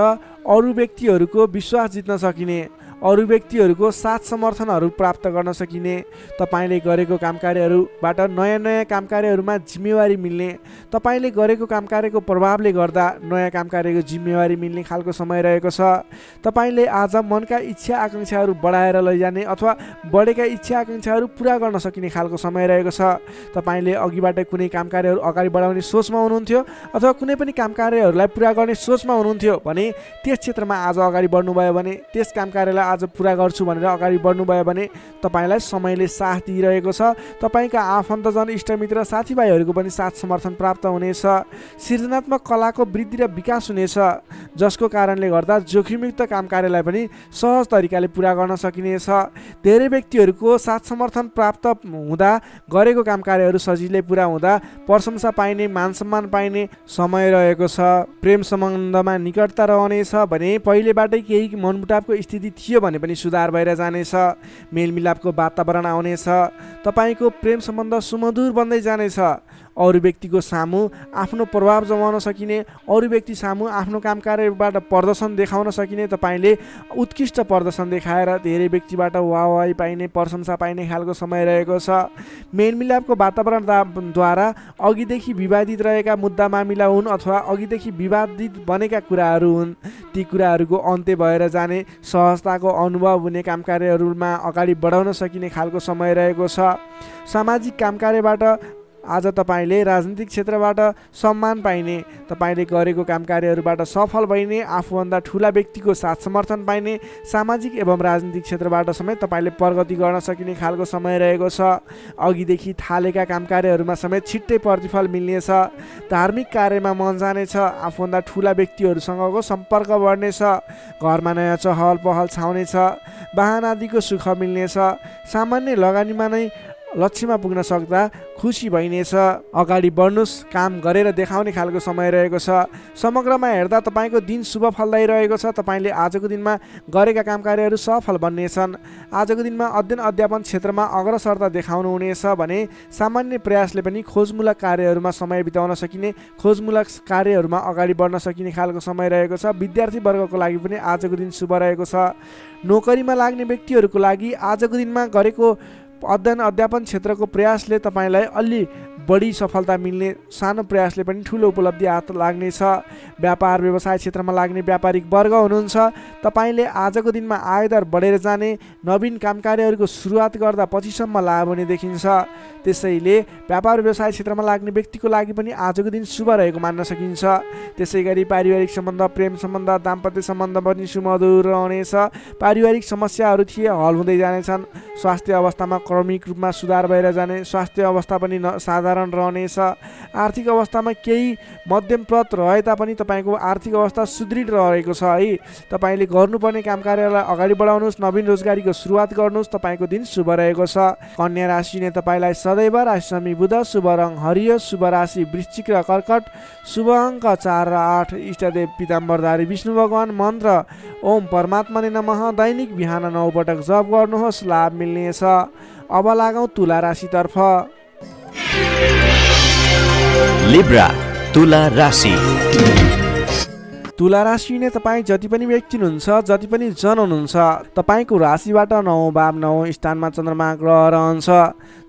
अरू व्यक्तिहरूको विश्वास जित्न सकिने, अरू व्यक्तिहरूको साथ समर्थनहरू प्राप्त गर्न सकिने, तपाईँले गरेको काम कार्यहरूबाट नयाँ नयाँ काम कार्यहरूमा जिम्मेवारी मिल्ने, तपाईँले गरेको काम कार्यको प्रभावले गर्दा नयाँ काम कार्यको जिम्मेवारी मिल्ने खालको समय रहेको छ। तपाईँले आज मनका इच्छा आकाङ्क्षाहरू बढाएर लैजाने अथवा बढेका इच्छा आकाङ्क्षाहरू पुरा गर्न सकिने खालको समय रहेको छ। तपाईँले अघिबाट कुनै काम कार्यहरू अगाडि बढाउने सोचमा हुनुहुन्थ्यो अथवा कुनै पनि काम कार्यहरूलाई पुरा गर्ने सोचमा हुनुहुन्थ्यो भने त्यस क्षेत्रमा आज अगाडि बढ्नुभयो भने, त्यस काम कार्यलाई आज पुरा गर्छु भनेर अगाडि बढ्नुभयो भने तपाईँलाई समयले साथ दिइरहेको छ। तपाईँका आफन्तजन, इष्टमित्र, साथीभाइहरूको पनि साथ समर्थन प्राप्त हुनेछ। सृजनात्मक कलाको वृद्धि र विकास हुनेछ, जसको कारणले गर्दा जोखिमयुक्त काम कार्यलाई पनि सहज तरिकाले पुरा गर्न सकिनेछ। धेरै व्यक्तिहरूको साथ समर्थन प्राप्त हुँदा गरेको काम कार्यहरू सजिलै पुरा हुँदा प्रशंसा पाइने, मान सम्मान पाइने समय रहेको छ। प्रेम सम्बन्धमा निकटता रहनेछ भने पहिलेबाटै केही मनमुटावको स्थिति थियो भने पनि सुधार भएर जानेछ। मेलमिलापको वातावरण आउनेछ। तपाईँको प्रेम सम्बन्ध सुमधुर बन्दै जानेछ। अरू व्यक्तिको सामु आफ्नो प्रभाव जमाउन सकिने, अरू व्यक्ति सामु आफ्नो काम कार्यबाट प्रदर्शन देखाउन सकिने, तपाईँले उत्कृष्ट प्रदर्शन देखाएर धेरै व्यक्तिबाट वाहवाही पाइने, प्रशंसा पाइने खालको समय रहेको छ। मेलमिलापको वातावरणद्वारा अघिदेखि विवादित रहेका मुद्दा मामिला हुन् अथवा अघिदेखि विवादित बनेका कुराहरू हुन्, ती कुराहरूको अन्त्य भएर जाने, सहजताको अनुभव हुने, काम कार्यहरूमा अगाडि बढाउन सकिने खालको समय रहेको छ। सामाजिक काम कार्यबाट आज तपाईँले राजनीतिक क्षेत्रबाट सम्मान पाइने, तपाईँले गरेको काम कार्यहरूबाट सफल भइने, आफूभन्दा ठुला व्यक्तिको साथ समर्थन पाइने, सामाजिक एवं राजनीतिक क्षेत्रबाट समेत तपाईँले प्रगति गर्न सकिने खालको समय रहेको छ। अघिदेखि थालेका काम कार्यहरूमा समेत छिट्टै प्रतिफल मिल्नेछ। धार्मिक कार्यमा मन जानेछ। आफूभन्दा ठुला व्यक्तिहरूसँगको सम्पर्क बढ्नेछ। घरमा नयाँ चहल पहल छाउनेछ। वाहन आदिको सुख मिल्नेछ। सामान्य लगानीमा नै लक्ष्यमा पुग्न सक्दा खुसी भइनेछ। अगाडि बढ्नुहोस्, काम गरेर देखाउने खालको समय रहेको छ। समग्रमा हेर्दा तपाईँको दिन शुभ फलदायी रहेको छ। तपाईँले आजको दिनमा गरेका काम कार्यहरू सफल बन्नेछन्। आजको दिनमा अध्ययन अध्यापन क्षेत्रमा अग्रसरता देखाउनुहुनेछ भने सामान्य प्रयासले पनि खोजमूलक कार्यहरूमा समय बिताउन सकिने, खोजमूलक कार्यहरूमा अगाडि बढ्न सकिने खालको समय रहेको छ। विद्यार्थी वर्गको लागि पनि आजको दिन शुभ रहेको छ। नोकरीमा लाग्ने व्यक्तिहरूको लागि आजको दिनमा गरेको अध्ययन अध्यापन क्षेत्रको प्रयासले तपाईँलाई अलि बढी सफलता मिल्ने, सानो प्रयासले पनि ठुलो उपलब्धि हात लाग्नेछ। व्यापार व्यवसाय क्षेत्रमा लाग्ने व्यापारिक वर्ग हुनुहुन्छ, तपाईँले आजको दिनमा आयदर बढेर जाने, नवीन काम कार्यहरूको सुरुवात गर्दा पछिसम्म लाभ हुने देखिन्छ। त्यसैले व्यापार व्यवसाय क्षेत्रमा लाग्ने व्यक्तिको लागि पनि आजको दिन शुभ रहेको मान्न सकिन्छ। त्यसै गरी पारिवारिक सम्बन्ध, प्रेम सम्बन्ध, दाम्पत्य सम्बन्ध पनि सुमधुर रहनेछ। पारिवारिक समस्याहरू थिए हल हुँदै जानेछन्। स्वास्थ्य अवस्थामा क्रमिक रूपमा सुधार भएर जाने, स्वास्थ्य अवस्था पनि साधारण रहनेछ। आर्थिक अवस्थामा केही मध्यमप्रद रहे तापनि तपाईँको आर्थिक अवस्था सुदृढ रहेको छ है। तपाईँले गर्नुपर्ने काम कार्यलाई अगाडि बढाउनुहोस्, नवीन रोजगारीको सुरुवात गर्नुहोस्। तपाईँको दिन शुभ रहेको छ। कन्या राशिले तपाईँलाई सदैव राशि बुध, शुभ रङ हरियो, शुभ राशि वृश्चिक र कर्कट, शुभ अङ्क 4 र 8, इष्टदेव पीताम्बरधारी विष्णु भगवान, मन्त्र ओम परमात्माले नमः। दैनिक बिहान 9 पटक जप गर्नुहोस्, लाभ मिल्नेछ। अब लागौँ तुला राशितर्फ। लिब्रा तुला राशि। तुला राशि नै तपाईँ जति पनि व्यक्ति हुनुहुन्छ, जति पनि जन हुनुहुन्छ, तपाईँको राशिबाट 9 भाव 9 स्थानमा चन्द्रमा ग्रह रहन्छ,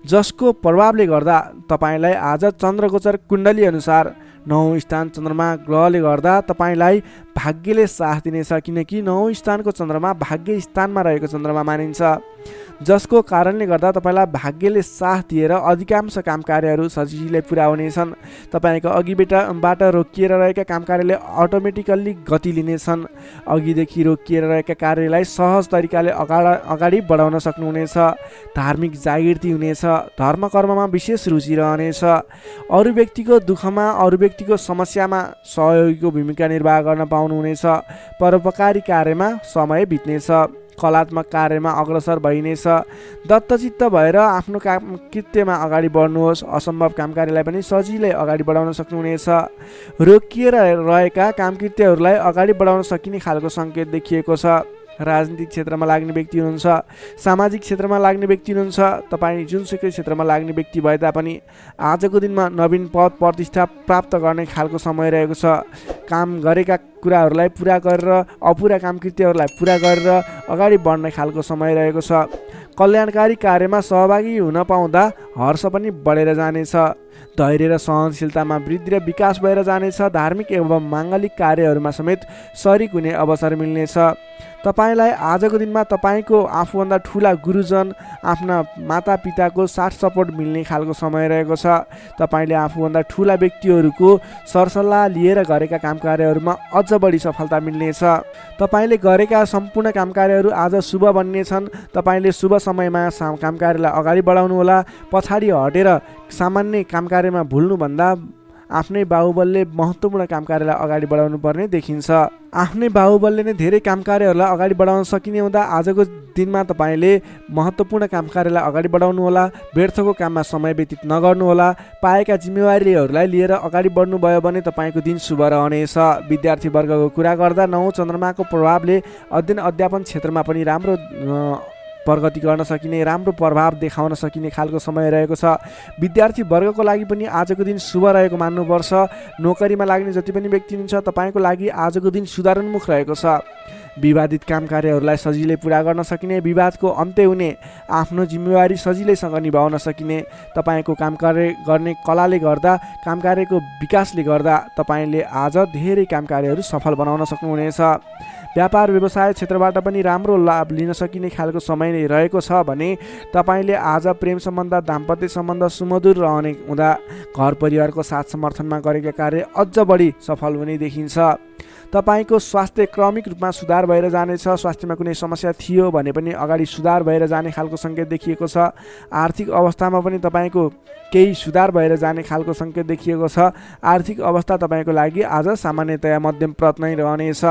जसको प्रभावले गर्दा तपाईँलाई आज चन्द्रगोचर कुण्डली अनुसार 9 स्थान चन्द्रमा ग्रहले गर्दा तपाईँलाई भाग्यले साथ दिनेछ। किनकि 9 स्थानको चन्द्रमा भाग्य स्थानमा रहेको चन्द्रमा मानिन्छ, जसको कारणले गर्दा तपाईँलाई भाग्यले साथ दिएर अधिकांश काम कार्यहरू सजिलै पुरा हुनेछन्। तपाईँको अघिबाट रोकिएर रहेका काम कार्यले अटोमेटिकल्ली गति लिनेछन्। अघिदेखि रोकिएर रहेका कार्यलाई सहज तरिकाले अगाडि बढाउन सक्नुहुनेछ। धार्मिक जागृति हुनेछ। धर्म कर्ममा विशेष रुचि रहनेछ। अरू व्यक्तिको दुःखमा, अरू व्यक्तिको समस्यामा सहयोगीको भूमिका निर्वाह गर्न पाउनुहुनेछ। परोपकारी कार्यमा समय बित्नेछ। कलात्मक कार्यमा अग्रसर भइनेछ। दत्तचित्त भएर आफ्नो काम कृत्यमा अगाडि बढ्नुहोस्। असम्भव काम कार्यलाई पनि सजिलै अगाडि बढाउन सक्नुहुनेछ। रोकिएर रहेका काम कृत्यहरूलाई अगाडि बढाउन सकिने खालको सङ्केत देखिएको छ। राजनीतिक क्षेत्रमा लाग्ने व्यक्ति हुनुहुन्छ, सामाजिक क्षेत्रमा लाग्ने व्यक्ति हुनुहुन्छ, तपाईँ जुनसुकै क्षेत्रमा लाग्ने व्यक्ति भए तापनि आजको दिनमा नवीन पद प्रतिष्ठा प्राप्त गर्ने खालको समय रहेको छ। काम गरेका कुराहरूलाई पुरा गरेर, अपुरा काम कृत्यहरूलाई पुरा गरेर अगाडि बढ्ने खालको समय रहेको छ। कल्याणकारी कार्यमा सहभागी हुन पाउँदा हर्ष पनि बढेर जानेछ। धैर्य र सहनशीलतामा वृद्धि र विकास भएर जानेछ। धार्मिक एवं माङ्गलिक कार्यहरूमा समेत शरीक हुने अवसर मिल्नेछ। तपाईँलाई आजको दिनमा तपाईँको आफूभन्दा ठुला गुरुजन, आफ्ना मातापिताको साथ सपोर्ट मिल्ने खालको समय रहेको छ। तपाईँले आफूभन्दा ठुला व्यक्तिहरूको सरसल्लाह लिएर गरेका काम कार्यहरूमा अझ बढी सफलता मिल्नेछ। तपाईँले गरेका सम्पूर्ण काम कार्यहरू आज शुभ बन्नेछन्। तपाईँले शुभ समयमा काम कार्यलाई अगाडि बढाउनुहोला। पछाडि हटेर सामान्य काम कार्यमा भुल्नुभन्दा आफ्नै बाहुबलले महत्त्वपूर्ण काम कार्यलाई अगाडि बढाउनु पर्ने देखिन्छ। आफ्नै बाहुबलले नै धेरै काम कार्यहरूलाई अगाडि बढाउन सकिने हुँदा आजको दिनमा तपाईँले महत्त्वपूर्ण काम कार्यलाई अगाडि बढाउनुहोला। व्यर्थको काममा समय व्यतीत नगर्नुहोला। पाएका जिम्मेवारीहरूलाई लिएर अगाडि बढ्नुभयो भने तपाईँको दिन शुभ रहनेछ। विद्यार्थी वर्गको कुरा गर्दा 9 चन्द्रमाको प्रभावले अध्ययन अध्यापन क्षेत्रमा पनि राम्रो प्रगति गर्न सकिने, राम्रो प्रभाव देखाउन सकिने खालको समय रहेको छ। विद्यार्थी वर्गको लागि पनि आजको दिन शुभ रहेको मान्नुपर्छ। नोकरीमा लाग्ने जति पनि व्यक्ति हुनुहुन्छ, तपाईँको लागि आजको दिन सुधारोन्मुख रहेको छ। विवादित काम कार्यहरूलाई सजिलै पुरा गर्न सकिने, विवादको अन्त्य हुने, आफ्नो जिम्मेवारी सजिलैसँग निभाउन सकिने, तपाईँको काम कार्य गर्ने कलाले गर्दा, काम कार्यको विकासले गर्दा तपाईँले आज धेरै काम कार्यहरू सफल बनाउन सक्नुहुनेछ। व्यापार व्यवसाय क्षेत्रबाट पनि राम्रो लाभ लिन सकिने खालको समय नै रहेको छ भने तपाईँले आज प्रेम सम्बन्ध, दाम्पत्य सम्बन्ध सुमधुर रहने हुँदा घर परिवारको साथ समर्थनमा गरेका कार्य अझ बढी सफल हुने देखिन्छ। तपाईँको स्वास्थ्य क्रमिक रूपमा सुधार भएर जानेछ। स्वास्थ्यमा कुनै समस्या थियो भने पनि अगाडि सुधार भएर जाने खालको सङ्केत देखिएको छ। आर्थिक अवस्थामा पनि तपाईँको केही सुधार भएर जाने खालको सङ्केत देखिएको छ। आर्थिक अवस्था तपाईँको लागि आज सामान्यतया मध्यमप्रद नै रहनेछ।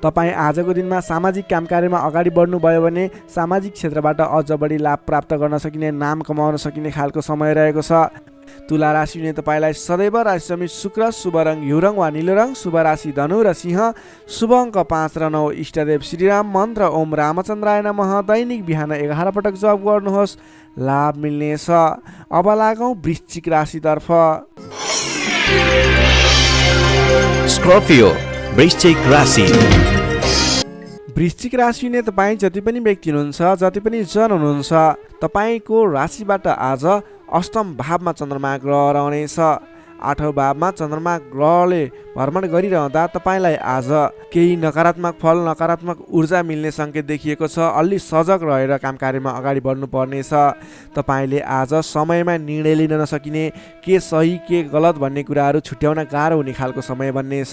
तपाईँ आजको दिनमा सामाजिक काम कार्यमा अगाडि बढ्नुभयो भने सामाजिक क्षेत्रबाट अझ बढी लाभ प्राप्त गर्न सकिने, नाम कमाउन सकिने खालको समय रहेको छ। तुला राशि हुने तपाईँलाई सदैव राशिसमी शुक्र, शुभ रङ हिउँ वा निलो रङ, शुभ राशि धनु र सिंह, शुभ अङ्क 5 र 9, इष्टदेव श्रीराम, मन्त्र ओम रामचन्द्राय नमः। दैनिक बिहान 11 पटक जप गर्नुहोस्, लाभ मिल्नेछ। अब लागौँ वृश्चिक राशितर्फ। स्कर्पियो वृश्चिक राशि। वृश्चिक राशि हुने तपाईँ जति पनि व्यक्ति हुनुहुन्छ, जति पनि जन हुनुहुन्छ, तपाईँको राशिबाट आज अष्टम भावमा चन्द्रमा ग्रह रहनेछ। 8औं भावमा चन्द्रमा ग्रहले भ्रमण गरिरहँदा तपाईँलाई आज केही नकारात्मक फल, नकारात्मक ऊर्जा मिल्ने सङ्केत देखिएको छ। अलि सजग रहेर काम कार्यमा अगाडि बढ्नुपर्नेछ। तपाईँले आज समयमा निर्णय लिन नसकिने, के सही के गलत भन्ने कुराहरू छुट्याउन गाह्रो हुने खालको समय बन्नेछ।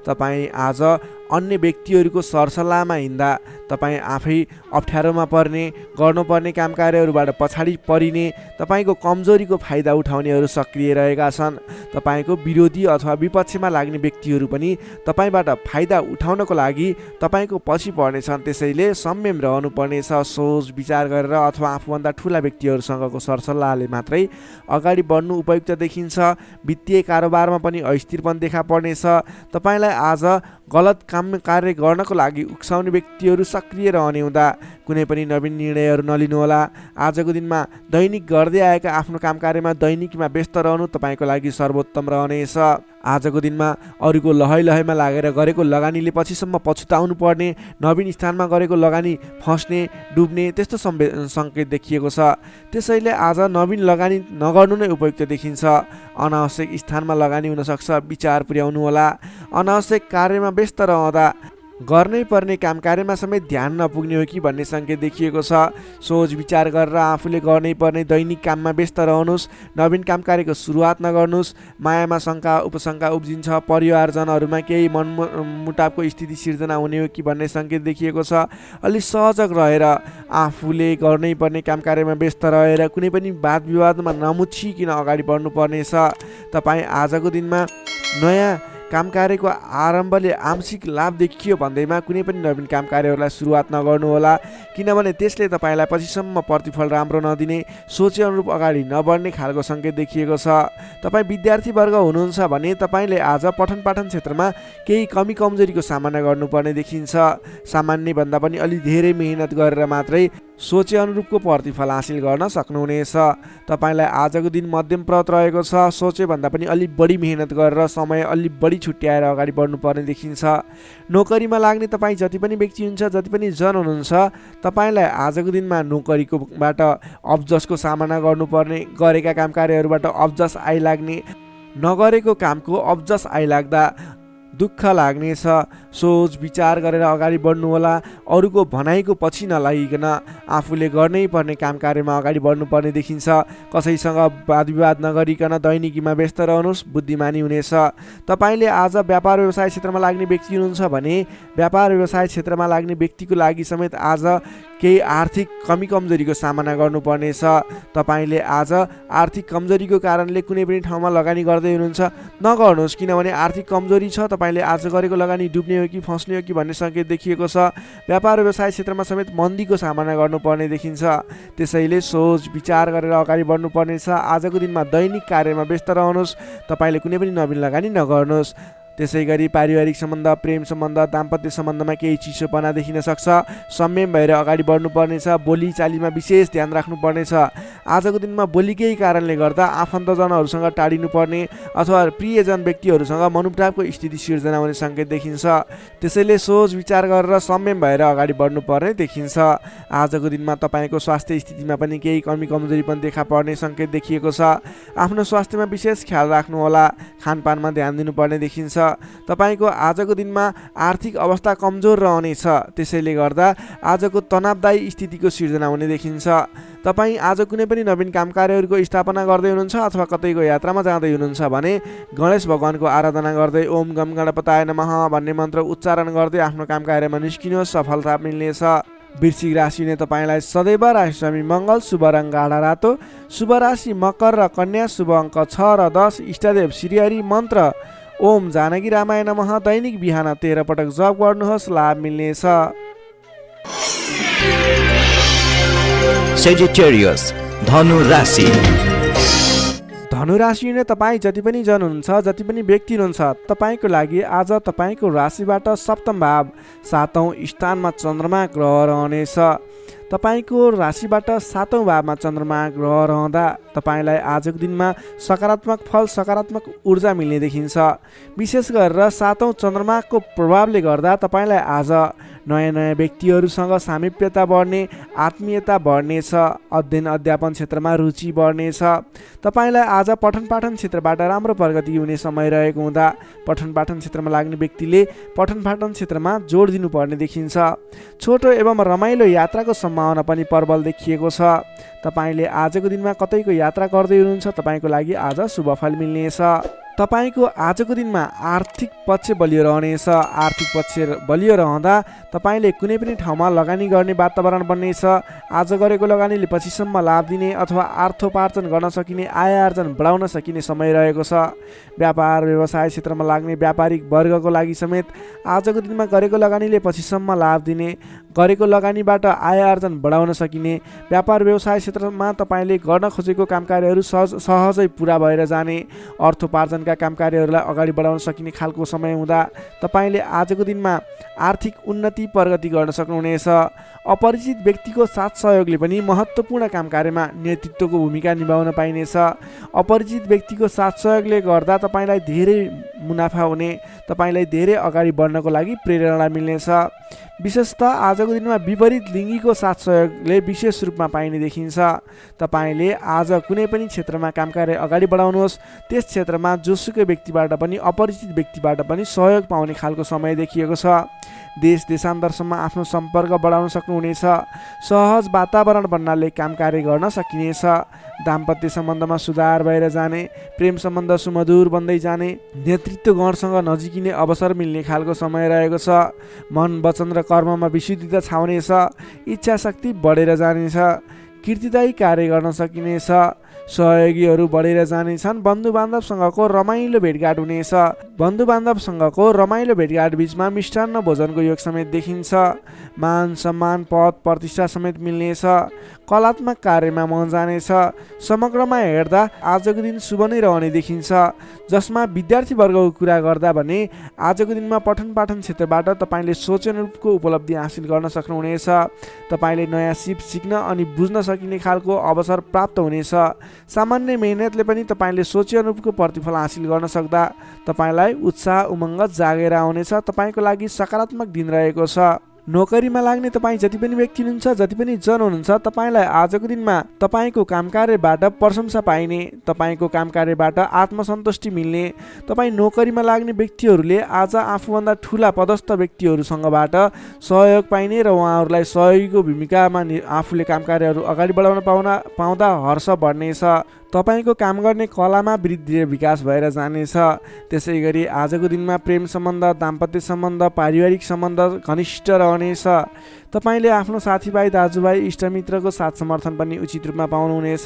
तपाईँ आज अन्य व्यक्तिहरूको सरसल्लाहमा हिँड्दा तपाईँ आफै अप्ठ्यारोमा पर्ने, गर्नुपर्ने काम कार्यहरूबाट पछाडि परिने, तपाईँको कमजोरीको फाइदा उठाउनेहरू सक्रिय रहेका छन्। तपाईँको विरोधी अथवा विपक्षमा लाग्ने व्यक्तिहरू पनि तपाईँबाट फाइदा उठाउनको लागि तपाईँको पछि पर्नेछन्। त्यसैले संयम रहनुपर्नेछ। सोच विचार गरेर अथवा आफूभन्दा ठुला व्यक्तिहरूसँगको सरसल्लाहले मात्रै अगाडि बढ्नु उपयुक्त देखिन्छ। वित्तीय कारोबारमा पनि अस्थिरपन देखा पर्नेछ। तपाईँलाई आज गलत काम कार्य गर्नको लागि उक्साउने व्यक्तिहरू सक्रिय रहने हुँदा कुनै पनि नवीन निर्णयहरू नलिनुहोला। आजको दिनमा दैनिक गर्दै आएका आफ्नो काम कार्यमा दैनिकीमा व्यस्त रहनु तपाईँको लागि सर्वोत्तम रहनेछ। आजको दिनमा अरूको लहैमा लागेर गरेको लगानीले पछिसम्म पछुताउनु पर्ने, नवीन स्थानमा गरेको लगानी फस्ने, डुब्ने त्यस्तो सङ्केत देखिएको छ। त्यसैले आज नवीन लगानी नगर्नु नै उपयुक्त देखिन्छ। अनावश्यक स्थानमा लगानी हुनसक्छ, विचार पुर्याउनु होला। अनावश्यक कार्यमा व्यस्त रहँदा गर्नै पर्ने काम कार्यमा समेत ध्यान नपुग्ने हो कि भन्ने सङ्केत देखिएको छ। सोच विचार गरेर आफूले गर्नै पर्ने दैनिक काममा व्यस्त रहनुहोस्। नवीन काम कार्यको सुरुवात नगर्नुहोस्। मायामा शङ्का उपशङ्का उब्जिन्छ। परिवारजनहरूमा केही मनमुटावको स्थिति सिर्जना हुने हो कि भन्ने सङ्केत देखिएको छ। अलि सहजग रहेर आफूले गर्नै पर्ने काम कार्यमा व्यस्त रहेर कुनै पनि वाद विवादमा नमुछिकन अगाडि बढ्नुपर्नेछ। तपाईँ आजको दिनमा नयाँ काम कार्यको आरम्भले आंशिक लाभ देखियो भन्दैमा कुनै पनि नवीन काम कार्यहरूलाई सुरुवात नगर्नुहोला, किनभने त्यसले तपाईँलाई पछिसम्म प्रतिफल राम्रो नदिने, सोचे अनुरूप अगाडि नबढ्ने खालको सङ्केत देखिएको छ। तपाईँ विद्यार्थीवर्ग हुनुहुन्छ भने तपाईँले आज पठन पाठन क्षेत्रमा केही कमी कमजोरीको सामना गर्नुपर्ने देखिन्छ। सामान्यभन्दा पनि अलि धेरै मेहनत गरेर मात्रै सोचे अनुरूपको प्रतिफल हासिल गर्न सक्नुहुनेछ। तपाईँलाई आजको दिन मध्यमप्रद रहेको छ। सोचेभन्दा पनि अलि बढी मेहनत गरेर समय अलि बढी छुट्याएर अगाडि बढ्नुपर्ने देखिन्छ। नोकरीमा लाग्ने तपाईँ जति पनि व्यक्ति हुनुहुन्छ, जति पनि जन हुनुहुन्छ, तपाईँलाई आजको दिनमा नोकरीकोबाट अब्जसको सामना गर्नुपर्ने, गरेका काम कार्यहरूबाट अब्जस आइलाग्ने, नगरेको कामको अब्जस आइलाग्दा दुःख लाग्नेछ। सोच विचार गरेर अगाडि बढ्नुहोला। अरूको भनाइको पछि नलागिकन आफूले गर्नै पर्ने काम कार्यमा अगाडि बढ्नुपर्ने देखिन्छ। कसैसँग वाद विवाद नगरिकन दैनिकीमा व्यस्त रहनुहोस्, बुद्धिमानी हुनेछ। तपाईँले आज व्यापार व्यवसाय क्षेत्रमा लाग्ने व्यक्ति हुनुहुन्छ भने व्यापार व्यवसाय क्षेत्रमा लाग्ने व्यक्तिको लागि समेत आज केही आर्थिक कमी कमजोरीको सामना गर्नुपर्नेछ। तपाईँले आज आर्थिक कमजोरीको कारणले कुनै पनि ठाउँमा लगानी गर्दै हुनुहुन्छ, नगर्नुहोस्, किनभने आर्थिक कमजोरी छ। तपाईँले आज गरेको लगानी डुब्ने हो कि फस्ने हो कि भन्ने सङ्केत देखिएको छ। व्यापार व्यवसाय क्षेत्रमा समेत मन्दीको सामना गर्नुपर्ने देखिन्छ। त्यसैले सोच विचार गरेर अगाडि बढ्नुपर्नेछ। आजको दिनमा दैनिक कार्यमा व्यस्त रहनुहोस्। तपाईँले कुनै पनि नवीन लगानी नगर्नुहोस्। त्यसै गरी पारिवारिक सम्बन्ध, प्रेम सम्बन्ध, दाम्पत्य सम्बन्धमा केही चिसोपना देखिन सक्छ। संयम भएर अगाडि बढ्नुपर्नेछ। बोली चालीमा विशेष ध्यान राख्नुपर्नेछ। आजको दिनमा बोलीकै कारणले गर्दा आफन्तजनहरूसँग टाढिनुपर्ने अथवा प्रियजन व्यक्तिहरूसँग मनमुटावको स्थिति सिर्जना हुने सङ्केत देखिन्छ। त्यसैले सोच विचार गरेर संयम भएर अगाडि बढ्नुपर्ने देखिन्छ। आजको दिनमा तपाईँको स्वास्थ्य स्थितिमा पनि केही कमी कमजोरी पनि देखा पर्ने सङ्केत देखिएको छ। आफ्नो स्वास्थ्यमा विशेष ख्याल राख्नुहोला। खानपानमा ध्यान दिनुपर्ने देखिन्छ। तपाईँको आजको दिनमा आर्थिक अवस्था कमजोर रहनेछ। त्यसैले गर्दा आजको तनावदायी स्थितिको सिर्जना हुने देखिन्छ। तपाईँ आज कुनै पनि नवीन काम कार्यहरूको स्थापना गर्दै हुनुहुन्छ अथवा कतैको यात्रामा जाँदै हुनुहुन्छ भने गणेश भगवानको आराधना गर्दै ओम गम गणपताय नमः भन्ने मन्त्र उच्चारण गर्दै आफ्नो काम कार्यमा निस्किनुहोस्, सफलता मिल्नेछ। वृश्चिक राशि ने तपाईँलाई सदैव राशिस्वामी मङ्गल, शुभ रङ गाढा रातो, शुभ राशि मकर र कन्या, शुभ अङ्क 6 र 10, इष्टदेव श्रीहरि, मन्त्र ओम जानकी रामाय नमः दैनिक बिहान 13 पटक जप गर्नुहोस्, लाभ मिल्नेछ। Sagittarius, धनु राशि। धनु राशि हुने तपाईँ जति पनि जन हुनुहुन्छ, जति पनि व्यक्ति हुनुहुन्छ, तपाईँको लागि आज तपाईँको राशिबाट सप्तम भाव 7औं स्थानमा चन्द्रमा ग्रह रहनेछ। तपाईँको राशिबाट 7औं भावमा चन्द्रमा ग्रह रहँदा तपाईँलाई आजको दिनमा सकारात्मक फल, सकारात्मक ऊर्जा मिल्ने देखिन्छ। विशेष गरेर 7औं चन्द्रमाको प्रभावले गर्दा तपाईँलाई आज नयाँ नयाँ व्यक्तिहरूसँग सामिप्यता बढ्ने, आत्मीयता बढ्नेछ। अध्ययन अध्यापन क्षेत्रमा रुचि बढ्नेछ। तपाईँलाई आज पठन पाठन क्षेत्रबाट राम्रो प्रगति हुने समय रहेको हुँदा पठन पाठन क्षेत्रमा लाग्ने व्यक्तिले पठन पाठन क्षेत्रमा जोड दिनुपर्ने देखिन्छ। छोटो एवं रमाइलो यात्राको सम्भावना पनि प्रबल देखिएको छ। तपाईँले आजको दिनमा कतैको यात्रा गर्दै हुनुहुन्छ, तपाईँको लागि आज शुभ फल मिल्नेछ। तपाईँको आजको दिनमा आर्थिक पक्ष बलियो रहनेछ। आर्थिक पक्ष बलियो रहँदा तपाईँले कुनै पनि ठाउँमा लगानी गर्ने वातावरण बन्नेछ। आज गरेको लगानीले पछिसम्म लाभ दिने अथवा अर्थोपार्जन गर्न सकिने, आय आर्जन बढाउन सकिने समय रहेको छ। व्यापार व्यवसाय क्षेत्रमा लाग्ने व्यापारिक वर्गको लागि समेत आजको दिनमा गरेको लगानीले पछिसम्म लाभ दिने, गरेको लगानीबाट आय आर्जन बढाउन सकिने, व्यापार व्यवसाय क्षेत्रमा तपाईँले गर्न खोजेको कामकार्यहरू सहजै पुरा भएर जाने, अर्थोपार्जनका कामकार्यहरूलाई अगाडि बढाउन सकिने खालको समय हुँदा तपाईँले आजको दिनमा आर्थिक उन्नति प्रगति गर्न सक्नुहुनेछ। अपरिचित व्यक्तिको साथ सहयोगले पनि महत्त्वपूर्ण कामकार्यमा नेतृत्वको भूमिका निभाउन पाइनेछ। अपरिचित व्यक्तिको साथ सहयोगले गर्दा तपाईँलाई धेरै मुनाफा हुने, तपाईँलाई धेरै अगाडि बढ्नको लागि प्रेरणा मिल्नेछ। विशेषतः आजको दिनमा विपरीत लिङ्गीको साथ सहयोगले विशेष रूपमा पाइने देखिन्छ। तपाईँले आज कुनै पनि क्षेत्रमा कामकार्य अगाडि बढाउनुहोस्, त्यस क्षेत्रमा जोसुकै व्यक्तिबाट पनि, अपरिचित व्यक्तिबाट पनि सहयोग पाउने खालको समय देखिएको छ। देश देशान्तरसम्म आफ्नो सम्पर्क बढाउन सक्नुहुनेछ। सहज वातावरण बन्नाले कामकार्य गर्न सकिनेछ। दाम्पत्य सम्बन्धमा सुधार भएर जाने, प्रेम सम्बन्ध सुमधुर बन्दै जाने, नेतृत्व गणसँग नजिकिने अवसर मिल्ने खालको समय रहेको छ। मन, वचन र कर्ममा विशुद्धता छाउनेछ। इच्छा शक्ति बढेर जानेछ। कीर्तिदायी कार्य गर्न सकिनेछ। सहयोगीहरू बढेर जानेछन्। बन्धु बान्धवसँगको रमाइलो भेटघाट हुनेछ। बन्धु बान्धवसँगको रमाइलो भेटघाट बिचमा मिष्टान्न भोजनको योग समेत देखिन्छ। मान सम्मान, पद प्रतिष्ठा समेत मिल्नेछ। कलात्मक कार्यमा मन जानेछ। समग्रमा हेर्दा आजको दिन शुभ नै रहने देखिन्छ। जसमा विद्यार्थी वर्गको कुरा गर्दा भने आजको दिनमा पठन पाठन क्षेत्रबाट तपाईँले सोचेअनुरूपको उपलब्धि हासिल गर्न सक्नुहुनेछ। तपाईँले नयाँ सिप सिक्न अनि बुझ्न सकिने खालको अवसर प्राप्त हुनेछ। सामान्य मेहनतले पनि तपाईँले सोचेअनुरूपको प्रतिफल हासिल गर्न सक्दा तपाईँलाई उत्साह उमङ्ग जागेर आउनेछ। तपाईँको लागि सकारात्मक दिन रहेको छ। नोकरीमा लाग्ने तपाईँ जति पनि व्यक्ति हुनुहुन्छ, जति पनि जन हुनुहुन्छ, तपाईँलाई आजको दिनमा तपाईँको कामकार्यबाट प्रशंसा पाइने, तपाईँको कामकार्यबाट आत्मसन्तुष्टि मिल्ने। तपाईँ नोकरीमा लाग्ने व्यक्तिहरूले आज आफूभन्दा ठुला पदस्थ व्यक्तिहरूसँगबाट सहयोग पाइने र उहाँहरूलाई सहयोगीको भूमिकामा आफूले कामकार्यहरू अगाडि बढाउन पाउँदा हर्ष बढ्नेछ। तपाईँको काम गर्ने कलामा वृद्धि र विकास भएर जानेछ। त्यसै गरी आजको दिनमा प्रेम सम्बन्ध, दाम्पत्य सम्बन्ध, पारिवारिक सम्बन्ध घनिष्ठ रहनेछ। तपाईँले आफ्नो साथीभाइ, दाजुभाइ, इष्टमित्रको साथ समर्थन पनि उचित रूपमा पाउनुहुनेछ।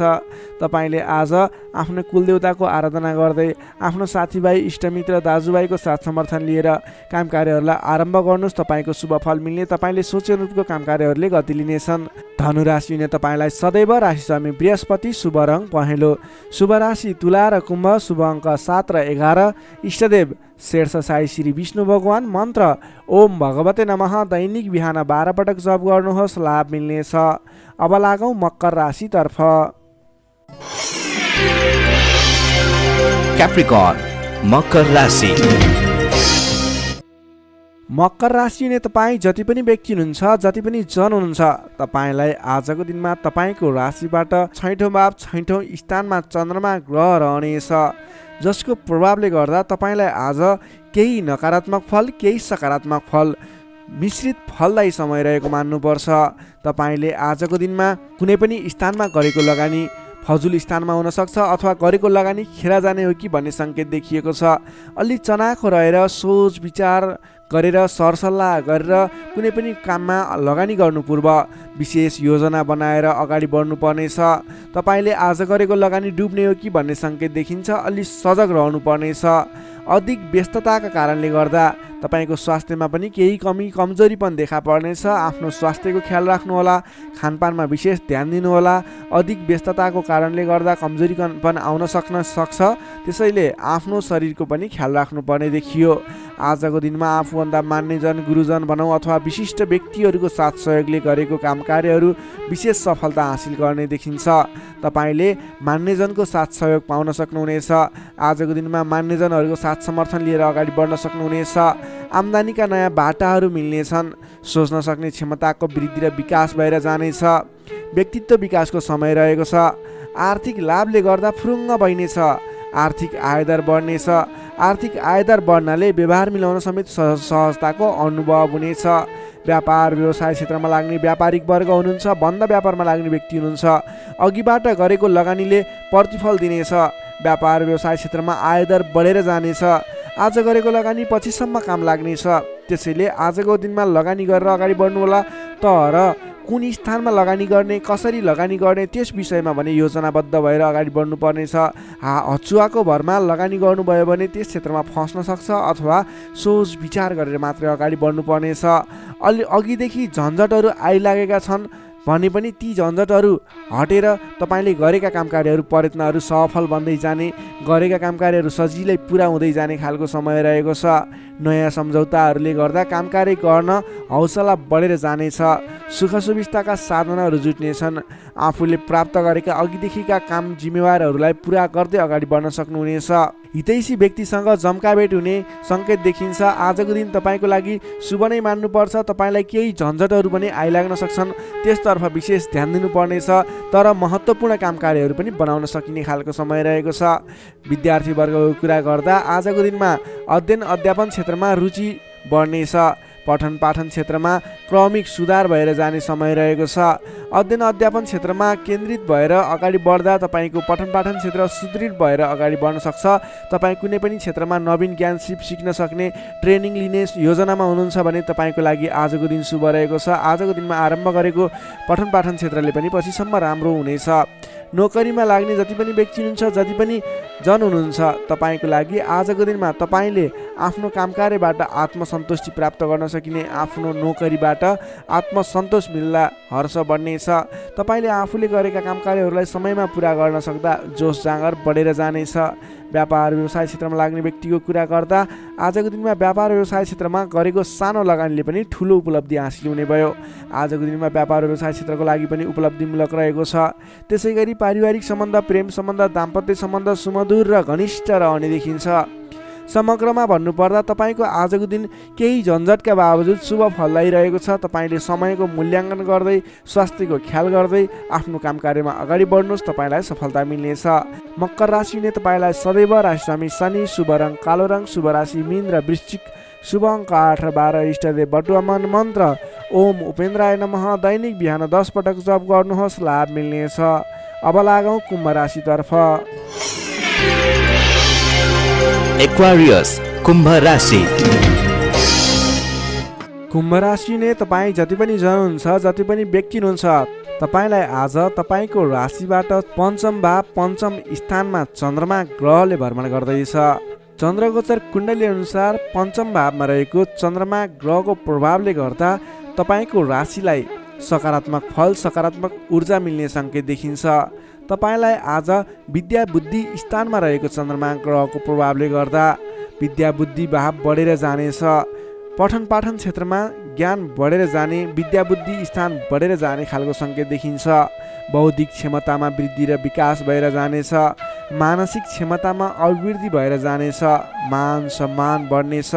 तपाईँले आज आफ्नो कुलदेवताको आराधना गर्दै आफ्नो साथीभाइ, इष्टमित्र, दाजुभाइको साथ समर्थन लिएर कामकार्यहरूलाई आरम्भ गर्नुहोस्। तपाईँको शुभ फल मिल्ने, तपाईँले सोचेअनुरूपको कामकार्यहरूले गति लिनेछन्। धनु राशि हुने तपाईँलाई सदैव राशि स्वामी बृहस्पति, शुभ रङ पहेँलो। शुभ राशि तुला र कुम्भ, शुभ अङ्क 7 र 11। इष्टदेव शेर्ष साई श्री विष्णु भगवान। मन्त्र ओम भगवते नमः दैनिक बिहान 12 पटक जप गर्नुहोस्, लाभ मिल्नेछ। अब लागौँ मकर राशितर्फ। Capricorn, मकर राशि। मकर राशि हुने तपाईँ जति पनि व्यक्ति हुनुहुन्छ, जति पनि जन हुनुहुन्छ, तपाईँलाई आजको दिनमा तपाईँको राशिबाट 6औं भाव 6औं स्थानमा चन्द्रमा ग्रह रहनेछ। जसको प्रभावले गर्दा तपाईँलाई आज केही नकारात्मक फल, केही सकारात्मक फल मिश्रित फलदायी समय रहेको मान्नुपर्छ। तपाईँले आजको दिनमा कुनै पनि स्थानमा गरेको लगानी फजुल स्थानमा हुनसक्छ अथवा गरेको लगानी खेर जाने हो कि भन्ने सङ्केत देखिएको छ। अलि चनाखो रहेर सोच विचार गरेर सरसल्लाह गरेर कुनै पनि काममा लगानी गर्नु पूर्व विशेष योजना बनाएर अगाडि बढ्नुपर्नेछ। तपाईँले आज गरेको लगानी डुब्ने हो कि भन्ने सङ्केत देखिन्छ। अलि सजग रहनुपर्नेछ। अधिक व्यस्तताका कारणले गर्दा तपाईँको स्वास्थ्यमा पनि केही कमजोरीपन देखा पर्नेछ। आफ्नो स्वास्थ्यको ख्याल राख्नुहोला, खानपानमा विशेष ध्यान दिनुहोला। अधिक व्यस्तताको कारणले गर्दा कमजोरीपन आउन सक्छ, त्यसैले आफ्नो शरीरको पनि ख्याल राख्नुपर्ने देखियो। आजको दिनमा आफूभन्दा मान्यजन, गुरुजन भनौँ अथवा विशिष्ट व्यक्तिहरूको साथ सहयोगले गरेको काम कार्यहरू विशेष सफलता हासिल गर्ने देखिन्छ। तपाईँले मान्यजनको साथ सहयोग पाउन सक्नुहुनेछ। आजको दिनमा मान्यजनहरूको साथ समर्थन लिएर अगाडि बढ्न सक्नुहुनेछ। आम्दानीका नयाँ बाटाहरू मिल्नेछन्। सोच्न सक्ने क्षमताको वृद्धि र विकास भएर जानेछ। व्यक्तित्व विकासको समय रहेको छ। आर्थिक लाभले गर्दा फुरुङ्ग बहिनेछ। आर्थिक आयदर बढ्नेछ। आर्थिक आयदर बढ्नाले व्यवहार मिलाउन समेत सहजताको अनुभव हुनेछ। व्यापार व्यवसाय क्षेत्रमा लाग्ने व्यापारिक वर्ग हुनुहुन्छ, बन्द व्यापारमा लाग्ने व्यक्ति हुनुहुन्छ, अघिबाट गरेको लगानीले प्रतिफल दिनेछ। व्यापार व्यवसाय क्षेत्रमा आयदर बढेर जानेछ। आज गरेको लगानी पछिसम्म काम लाग्नेछ। त्यसैले आजको दिनमा लगानी गरेर अगाडि बढ्नु होला। तर कुन स्थानमा लगानी गर्ने, कसरी लगानी गर्ने, त्यस विषयमा भने योजनाबद्ध भएर अगाडि बढ्नु पर्नेछ। हचुवाको भरमा लगानी गर्नुभयो भने त्यस क्षेत्रमा फस्न सक्छ, अथवा सोच विचार गरेर मात्रै अगाडि बढ्नु पर्नेछ। अघिदेखि झन्झटहरू आइलागेका छन् भने पनि ती झन्झटहरू हटेर तपाईँले गरेका काम कार्यहरू, प्रयत्नहरू सफल बन्दै जाने, गरेका काम कार्यहरू सजिलै पुरा हुँदै जाने खालको समय रहेको छ। नयाँ सम्झौताहरूले गर्दा काम कार्य गर्न हौसला बढेर जानेछ। सुख सुविस्ताका साधनाहरू जुट्नेछन्। आफूले प्राप्त गरेका अघिदेखिका काम जिम्मेवारहरूलाई पुरा गर्दै अगाडि बढ्न सक्नुहुनेछ। हितैषी व्यक्तिसँग जम्काभेट हुने सङ्केत देखिन्छ। आजको दिन तपाईँको लागि शुभ नै मान्नुपर्छ। तपाईँलाई केही झन्झटहरू पनि आइलाग्न सक्छन्, त्यसतर्फ विशेष ध्यान दिनुपर्नेछ। तर महत्त्वपूर्ण काम कार्यहरू पनि बनाउन सकिने खालको समय रहेको छ। विद्यार्थी वर्गको कुरा गर्दा आजको दिनमा अध्ययन अध्यापन क्षेत्रमा रुचि बढ्नेछ। पठन पाठन क्षेत्रमा क्रमिक सुधार भएर जाने समय रहेको छ। अध्ययन अध्यापन क्षेत्रमा केन्द्रित भएर अगाडि बढ्दा तपाईँको पठन पाठन क्षेत्र सुदृढ भएर अगाडि बढ्न सक्छ। तपाईँ कुनै पनि क्षेत्रमा नवीन ज्ञान सिक्न सक्ने, ट्रेनिङ लिने योजनामा हुनुहुन्छ भने तपाईँको लागि आजको दिन शुभ रहेको छ। आजको दिनमा आरम्भ गरेको पठन पाठन क्षेत्रले पनि पछिसम्म राम्रो हुनेछ। नोकरीमा लाग्ने जति पनि व्यक्ति हुनुहुन्छ, जति पनि जन हुनुहुन्छ, तपाईँको लागि आजको दिनमा तपाईँले आफ्नो काम कार्यबाट आत्मसन्तुष्टि प्राप्त गर्न सकिने, आफ्नो नोकरीबाट आत्मसन्तोष मिल्दा हर्ष बढ्नेछ। तपाईँले आफूले गरेका काम कार्यहरूलाई समयमा पुरा गर्न सक्दा जोस जाँगर बढेर जानेछ। व्यापार व्यवसाय क्षेत्रमा लाग्ने व्यक्तिको कुरा गर्दा आजको दिनमा व्यापार व्यवसाय क्षेत्रमा गरेको सानो लगानीले पनि ठुलो उपलब्धि हासिल हुने भयो। आजको दिनमा व्यापार व्यवसाय क्षेत्रको लागि पनि उपलब्धिमूलक रहेको छ। त्यसै गरी पारिवारिक सम्बन्ध, प्रेम सम्बन्ध, दाम्पत्य सम्बन्ध सुमधुर र घनिष्ठ रहने देखिन्छ। समग्रमा भन्नुपर्दा तपाईँको आजको दिन केही झन्झटका बावजुद शुभ फल ल्याइरहेको छ। तपाईँले समयको मूल्याङ्कन गर्दै, स्वास्थ्यको ख्याल गर्दै आफ्नो काम कार्यमा अगाडि बढ्नुहोस्, तपाईँलाई सफलता मिल्नेछ। मकर राशिले तपाईँलाई सदैव राशिस्वामी शनि, शुभ रङ कालो रङ, शुभ राशि मीन र वृश्चिक, शुभ अङ्क 8 र 12, इष्टदेव बटुवा मन मन्त्र ओम उपेन्द्राय नमः दैनिक बिहान 10 पटक जप गर्नुहोस्, लाभ मिल्नेछ। अब लागौँ कुम्भ राशितर्फ। एक्वारियस कुम्भ राशि। कुम्भ राशि नै तपाईँ जति पनि जन हुन्छ, जति पनि व्यक्ति हुनुहुन्छ, तपाईँलाई आज तपाईँको राशिबाट पञ्चम भाव पञ्चम स्थानमा चन्द्रमा ग्रहले भ्रमण गर्दैछ। चन्द्रगोचर कुण्डली अनुसार पञ्चम भावमा रहेको चन्द्रमा ग्रहको प्रभावले गर्दा तपाईँको राशिलाई सकारात्मक फल, सकारात्मक ऊर्जा मिल्ने सङ्केत देखिन्छ। तपाईँलाई आज विद्या बुद्धि स्थानमा रहेको चन्द्रमा ग्रहको प्रभावले गर्दा विद्या बुद्धि भाव बढेर जानेछ। पठन पाठन क्षेत्रमा ज्ञान बढेर जाने, विद्या बुद्धि स्थान बढेर जाने खालको सङ्केत देखिन्छ। बौद्धिक क्षमतामा वृद्धि र विकास भएर जानेछ। मानसिक क्षमतामा अभिवृद्धि भएर जानेछ। मान सम्मान बढ्नेछ।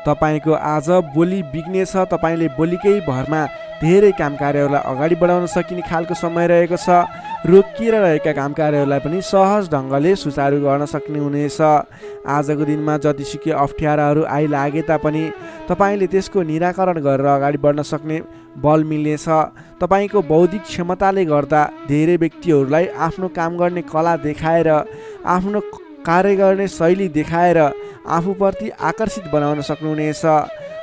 तपाईँको आज बोली बिग्नेछ। तपाईँले बोलीकै भरमा धेरै काम कार्यहरूलाई अगाडि बढाउन सकिने खालको समय रहेको छ। रोकिएर रहेका काम कार्यहरूलाई पनि सहज ढङ्गले सुचारू गर्न सक्ने हुनेछ। आजको दिनमा जतिसुकै अप्ठ्याराहरू आइलागे तापनि तपाईँले त्यसको निराकरण गरेर अगाडि बढ्न सक्ने बल मिल्नेछ। तपाईँको बौद्धिक क्षमताले गर्दा धेरै व्यक्तिहरूलाई आफ्नो काम गर्ने कला देखाएर, आफ्नो कार्य गर्ने शैली देखाएर आफूप्रति आकर्षित बनाउन सक्नुहुनेछ।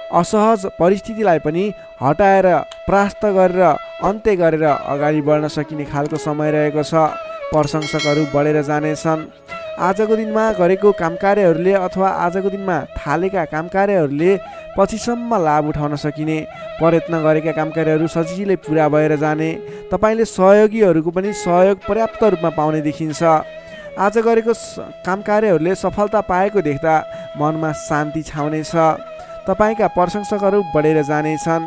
असहज परिस्थितिलाई पनि हटाएर, परास्त गरेर, अन्त्य गरेर अगाडि बढ्न सकिने खालको समय रहेको छ। प्रशंसकहरू बढेर जानेछन्। आजको दिनमा गरेको काम कार्यहरूले अथवा आजको दिनमा थालेका काम कार्यहरूले पछिसम्म लाभ उठाउन सकिने, प्रयत्न गरेका काम कार्यहरू सजिलै पुरा भएर जाने, तपाईँले सहयोगीहरूको पनि सहयोग पर्याप्त रूपमा पाउने देखिन्छ। आज गरेको काम कार्यहरूले सफलता पाएको देख्दा मनमा शान्ति छाउनेछ। तपाईँका प्रशंसकहरू बढेर जानेछन्।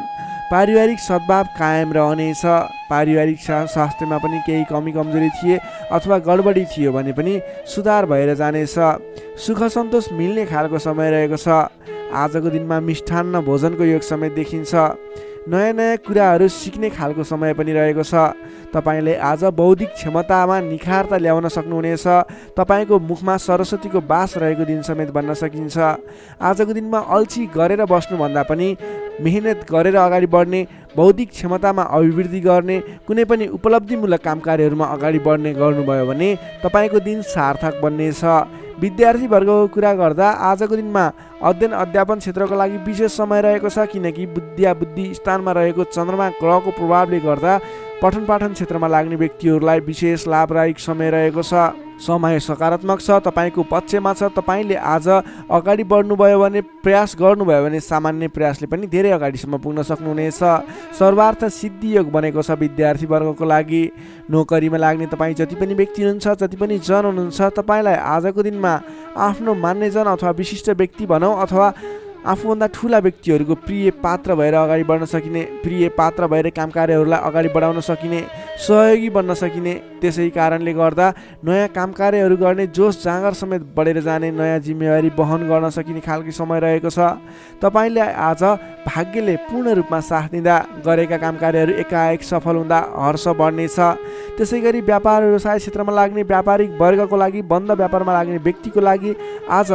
पारिवारिक सद्भाव कायम रहनेछ। पारिवारिक स्वास्थ्यमा पनि केही कमी कमजोरी थिए अथवा गडबडी थियो भने पनि सुधार भएर जानेछ। सुख सन्तोष मिल्ने खालको समय रहेको छ। आजको दिनमा मिष्ठान्न भोजनको योग समय देखिन्छ। नयाँ नयाँ कुराहरू सिक्ने खालको समय पनि रहेको छ। तपाईँले आज बौद्धिक क्षमतामा निखारता ल्याउन सक्नुहुनेछ। तपाईँको मुखमा सरस्वतीको बास रहेको दिन समेत बन्न सकिन्छ। आजको दिनमा अल्छी गरेर बस्नुभन्दा पनि मेहनत गरेर अगाडि बढ्ने, बौद्धिक क्षमतामा अभिवृद्धि गर्ने, कुनै पनि उपलब्धिमूलक काम कार्यहरूमा अगाडि बढ्ने गर्नुभयो भने तपाईँको दिन सार्थक बन्नेछ। विद्यार्थी वर्गको कुरा गर्दा आजको दिनमा अध्ययन अध्यापन क्षेत्रको लागि विशेष समय रहेको छ, किनकि बुद्धि स्थानमा रहेको चन्द्रमा ग्रहको प्रभावले गर्दा पठन पाठन क्षेत्रमा लाग्ने व्यक्तिहरूलाई विशेष लाभदायक समय रहेको छ। समय सकारात्मक छ, तपाईँको पक्षमा छ। तपाईँले आज अगाडि बढ्नुभयो भने, प्रयास गर्नुभयो भने सामान्य प्रयासले पनि धेरै अगाडिसम्म पुग्न सक्नुहुनेछ। सर्वार्थ सिद्धि योग बनेको छ विद्यार्थी वर्गको लागि। नोकरीमा लाग्ने तपाईँ जति पनि व्यक्ति हुनुहुन्छ, जति पनि जन हुनुहुन्छ, तपाईँलाई आजको दिनमा आफ्नो मान्यजन अथवा विशिष्ट व्यक्ति भनौँ अथवा आफूभन्दा ठुला व्यक्तिहरूको प्रिय पात्र भएर अगाडि बढ्न सकिने, प्रिय पात्र भएर काम कार्यहरूलाई अगाडि बढाउन सकिने, सहयोगी बन्न सकिने। त्यसै कारणले गर्दा नयाँ काम कार्यहरू गर्ने जोस जाँगर समेत बढेर जाने, नयाँ जिम्मेवारी वहन गर्न सकिने खालको समय रहेको छ। तपाईँले आज भाग्यले पूर्ण रूपमा साथ दिँदा गरेका काम कार्यहरू एकाएक सफल हुँदा हर्ष बढ्नेछ। त्यसै गरी व्यापार व्यवसाय क्षेत्रमा लाग्ने व्यापारिक वर्गको लागि, बन्द व्यापारमा लाग्ने व्यक्तिको लागि आज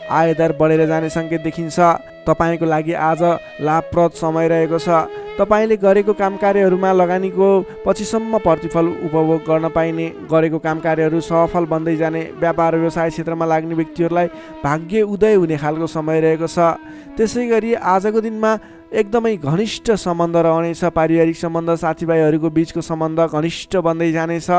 आयदर बढेर जाने सङ्केत देखिन्छ। तपाईँको लागि आज लाभप्रद समय रहेको छ। तपाईँले गरेको काम कार्यहरूमा लगानीको पछिसम्म प्रतिफल उपभोग गर्न पाइने, गरेको काम कार्यहरू सफल बन्दै जाने, व्यापार व्यवसाय क्षेत्रमा लाग्ने व्यक्तिहरूलाई भाग्य उदय हुने खालको समय रहेको छ। त्यसै गरी आजको दिनमा एकदमै घनिष्ठ सम्बन्ध रहनेछ। पारिवारिक सम्बन्ध, साथीभाइहरूको बिचको सम्बन्ध घनिष्ठ बन्दै जानेछ।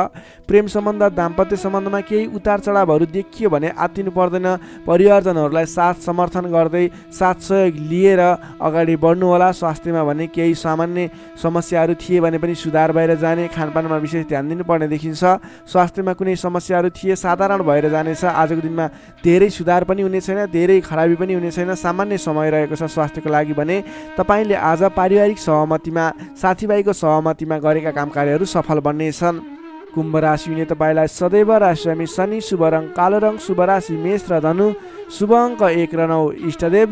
प्रेम सम्बन्ध, दाम्पत्य सम्बन्धमा केही उतार चढावहरू देखियो भने आत्तिनु पर्दैन। परिवारजनहरूलाई साथ समर्थन गर्दै, साथ सहयोग लिएर अगाडि बढ्नुहोला। स्वास्थ्यमा भने केही सामान्य समस्याहरू थिए भने पनि सुधार भएर जाने, खानपानमा विशेष ध्यान दिनुपर्ने देखिन्छ। स्वास्थ्यमा कुनै समस्याहरू थिए साधारण भएर जानेछ। आजको दिनमा धेरै सुधार पनि हुने छैन, धेरै खराबी पनि हुने छैन, सामान्य समय रहेको छ स्वास्थ्यको लागि भने। तपाईँले आज पारिवारिक सहमतिमा, साथीभाइको सहमतिमा गरेका काम कार्यहरू सफल बन्नेछन्। कुम्भ राशि हुने तपाईँलाई सदैव राशिस्वामी शनि, शुभ रङ कालो रङ, शुभ राशि मेष र धनु, शुभ अङ्क 1 र 9। इष्टदेव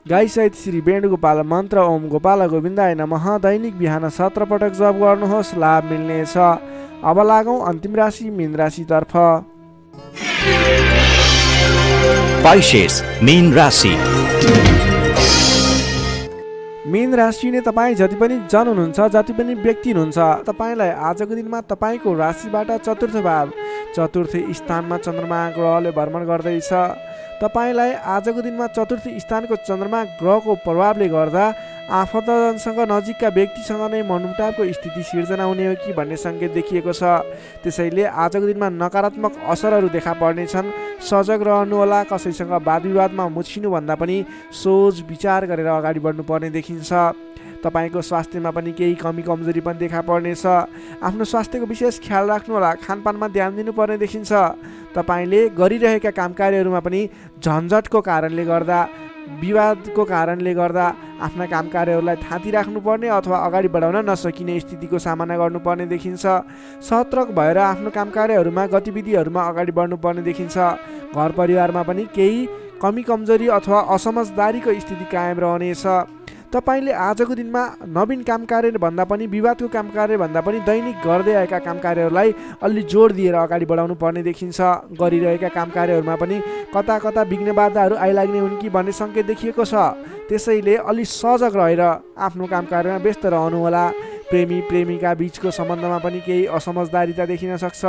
गाईसहित श्री वेणुगोपाल मन्त्र ओम गोपाल गोविन्दाय नमः दैनिक बिहान 17 पटक जप गर्नुहोस्, लाभ मिल्नेछ। अब लागौँ अन्तिम राशि मीन राशितर्फ। पाइसेस मीन राशि। मीन राशि हुने तपाईँ जति पनि जन हुनुहुन्छ, जति पनि व्यक्ति हुनुहुन्छ, तपाईँलाई आजको दिनमा तपाईँको राशिबाट चतुर्थ भाव, चतुर्थ स्थानमा चन्द्रमा ग्रहले भ्रमण गर्दैछ। तपाईँलाई आजको दिनमा चतुर्थ स्थानको चन्द्रमा ग्रहको प्रभावले गर्दा आफन्तजनसँग, नजिकका व्यक्तिसँग नै मनमुटावको स्थिति सिर्जना हुने हो कि भन्ने सङ्केत देखिएको छ। त्यसैले आजको दिनमा नकारात्मक असरहरू देखा पर्नेछन्। सजग रहनुहोला। कसैसँग वाद विवादमा मुछिनुभन्दा पनि सोच विचार गरेर अगाडि बढ्नुपर्ने देखिन्छ। तपाईँको स्वास्थ्यमा पनि केही कमी कमजोरी पनि देखा पर्नेछ। आफ्नो स्वास्थ्यको विशेष ख्याल राख्नुहोला। खानपानमा ध्यान दिनुपर्ने देखिन्छ। तपाईँले गरिरहेका काम कार्यहरूमा पनि झन्झटको कारणले गर्दा, विवादको कारणले गर्दा आफ्ना काम कार्यहरूलाई थाँती राख्नुपर्ने अथवा अगाडि बढाउन नसकिने स्थितिको सामना गर्नुपर्ने देखिन्छ। सतर्क भएर आफ्नो काम कार्यहरूमा, गतिविधिहरूमा अगाडि बढ्नुपर्ने देखिन्छ। घर परिवारमा पनि केही कमी कमजोरी अथवा असमझदारीको स्थिति कायम रहनेछ। तपाईँले आजको दिनमा नवीन काम कार्य भन्दा पनि, विवादको काम कार्य भन्दा पनि दैनिक गर्दै आएका काम कार्यहरूलाई अलि जोड दिएर अगाडि बढाउनु पर्ने देखिन्छ। गरिरहेका काम कार्यहरूमा पनि कता कता विघ्न बाधाहरू आइलाग्ने हुन् कि भन्ने सङ्केत देखिएको छ। त्यसैले अलि सजग रहेर आफ्नो काम कार्यमा व्यस्त रहनुहोला। प्रेमी प्रेमिका बीचको सम्बन्धमा पनि केही असमझदारीता देखिन सक्छ।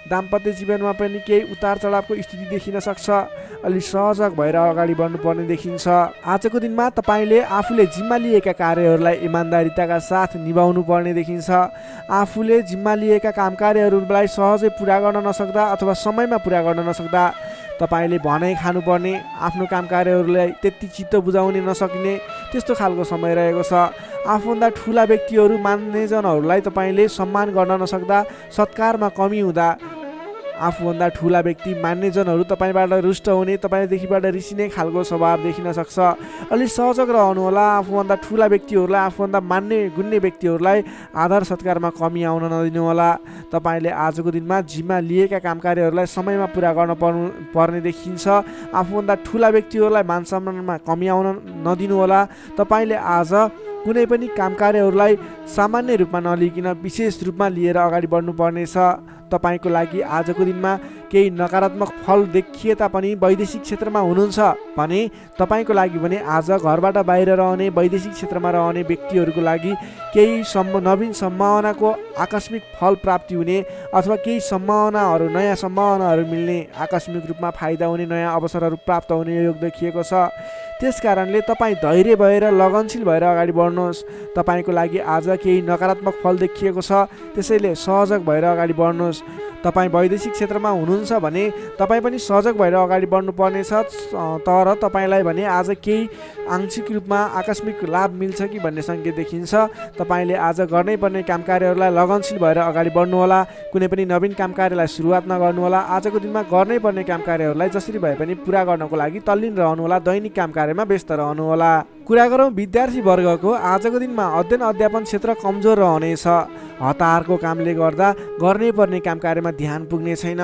दाम्पत्य जीवनमा पनि केही उतार चढावको स्थिति देखिन सक्छ। अलि सजग भएर अगाडि बढ्नुपर्ने देखिन्छ। आजको दिनमा तपाईँले आफूले जिम्मा लिएका कार्यहरूलाई इमान्दारिताका साथ निभाउनु पर्ने देखिन्छ। आफूले जिम्मा लिएका काम कार्यहरूलाई सहजै पुरा गर्न नसक्दा अथवा समयमा पुरा गर्न नसक्दा तपाईँले भनाइ खानुपर्ने, आफ्नो काम कार्यहरूलाई त्यति चित्त बुझाउने नसकिने त्यस्तो खालको समय रहेको छ। आफूभन्दा ठुला व्यक्तिहरू मान्नेजनहरूलाई तपाईँले सम्मान गर्न नसक्दा, सत्कारमा कमी हुँदा आफूभन्दा ठुला व्यक्ति मान्नेजनहरू तपाईँबाट रुष्ट हुने, तपाईँदेखिबाट रिसिने खालको स्वभाव देखिन सक्छ। अलि सहजक रहनुहोला। आफूभन्दा ठुला व्यक्तिहरूलाई, आफूभन्दा मान्ने गुन्ने व्यक्तिहरूलाई आदर सत्कारमा कमी आउन नदिनुहोला। तपाईँले आजको दिनमा जिम्मा लिएका काम कार्यहरूलाई समयमा पुरा गर्न पर्ने देखिन्छ। आफूभन्दा ठुला व्यक्तिहरूलाई मान सम्मानमा कमी आउन नदिनुहोला। तपाईँले आज कुनै पनि काम कार्यहरूलाई सामान्य रूपमा नलिकन विशेष रूपमा लिएर अगाडि बढ्नुपर्नेछ। तपाईँको लागि आजको दिनमा केही नकारात्मक फल देखिए तापनि वैदेशिक क्षेत्रमा हुनुहुन्छ भने तपाईँको लागि भने आज घरबाट बाहिर रहने, वैदेशिक क्षेत्रमा रहने व्यक्तिहरूको लागि केही नवीन सम्भावनाको आकस्मिक फल प्राप्ति हुने अथवा केही सम्भावनाहरू, नयाँ सम्भावनाहरू मिल्ने, आकस्मिक रूपमा फाइदा हुने, नयाँ अवसरहरू प्राप्त हुने योग देखिएको छ। त्यस कारणले तपाईँ धैर्य भएर लगनशील भएर अगाडि बढ्नुहोस्। तपाईँको लागि आज केही नकारात्मक फल देखिएको छ, त्यसैले सहजक भएर अगाडि बढ्नुहोस्। तपाईँ वैदेशिक क्षेत्रमा हुनुहुन्छ भने तपाईँ पनि सहजक भएर अगाडि बढ्नुपर्नेछ। तर तपाईँलाई भने आज केही आंशिक रूपमा आकस्मिक लाभ मिल्छ कि भन्ने सङ्केत देखिन्छ। तपाईँले आज गर्नै पर्ने काम कार्यहरूलाई लगनशील भएर अगाडि बढ्नुहोला। कुनै पनि नवीन काम कार्यलाई सुरुवात नगर्नुहोला। आजको दिनमा गर्नै पर्ने काम कार्यहरूलाई जसरी भए पनि पुरा गर्नको लागि तल्लीन रहनुहोला। दैनिक काम कार्यमा व्यस्त रहनुहोला। कुरा गरौँ विद्यार्थी वर्गको, आजको दिनमा अध्ययन अध्यापन क्षेत्र कमजोर रहनेछ। हतारको कामले गर्दा गर्नै पर्ने काम कार्यमा ध्यान पुग्ने छैन।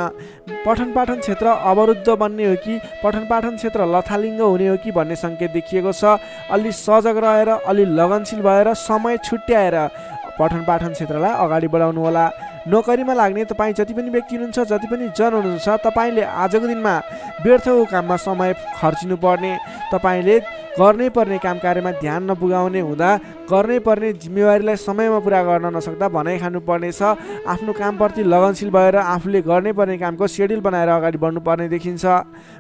पठन पाठन क्षेत्र अवरुद्ध बन्ने हो कि पठन पाठन क्षेत्र लथालिङ्ग हुने हो कि भन्ने सङ्केत देखिएको छ। अलि सजग रहेर, अलि लगनशील भएर, समय छुट्याएर पठन पाठन क्षेत्रलाई अगाडि बढाउनु होला। नोकरीमा लाग्ने तपाईँ जति पनि व्यक्ति हुनुहुन्छ, जति पनि जन हुनुहुन्छ, तपाईँले आजको दिनमा व्यर्थको काममा समय खर्चिनु पर्ने, तपाईँले गर्नै पर्ने काम कार्यमा ध्यान नपुगाउने हुँदा गर्नै पर्ने जिम्मेवारीलाई समयमा पुरा गर्न नसक्दा भनाइ खानुपर्नेछ। आफ्नो कामप्रति लगनशील भएर आफूले गर्नै पर्ने कामको सेड्युल बनाएर अगाडि बढ्नुपर्ने देखिन्छ।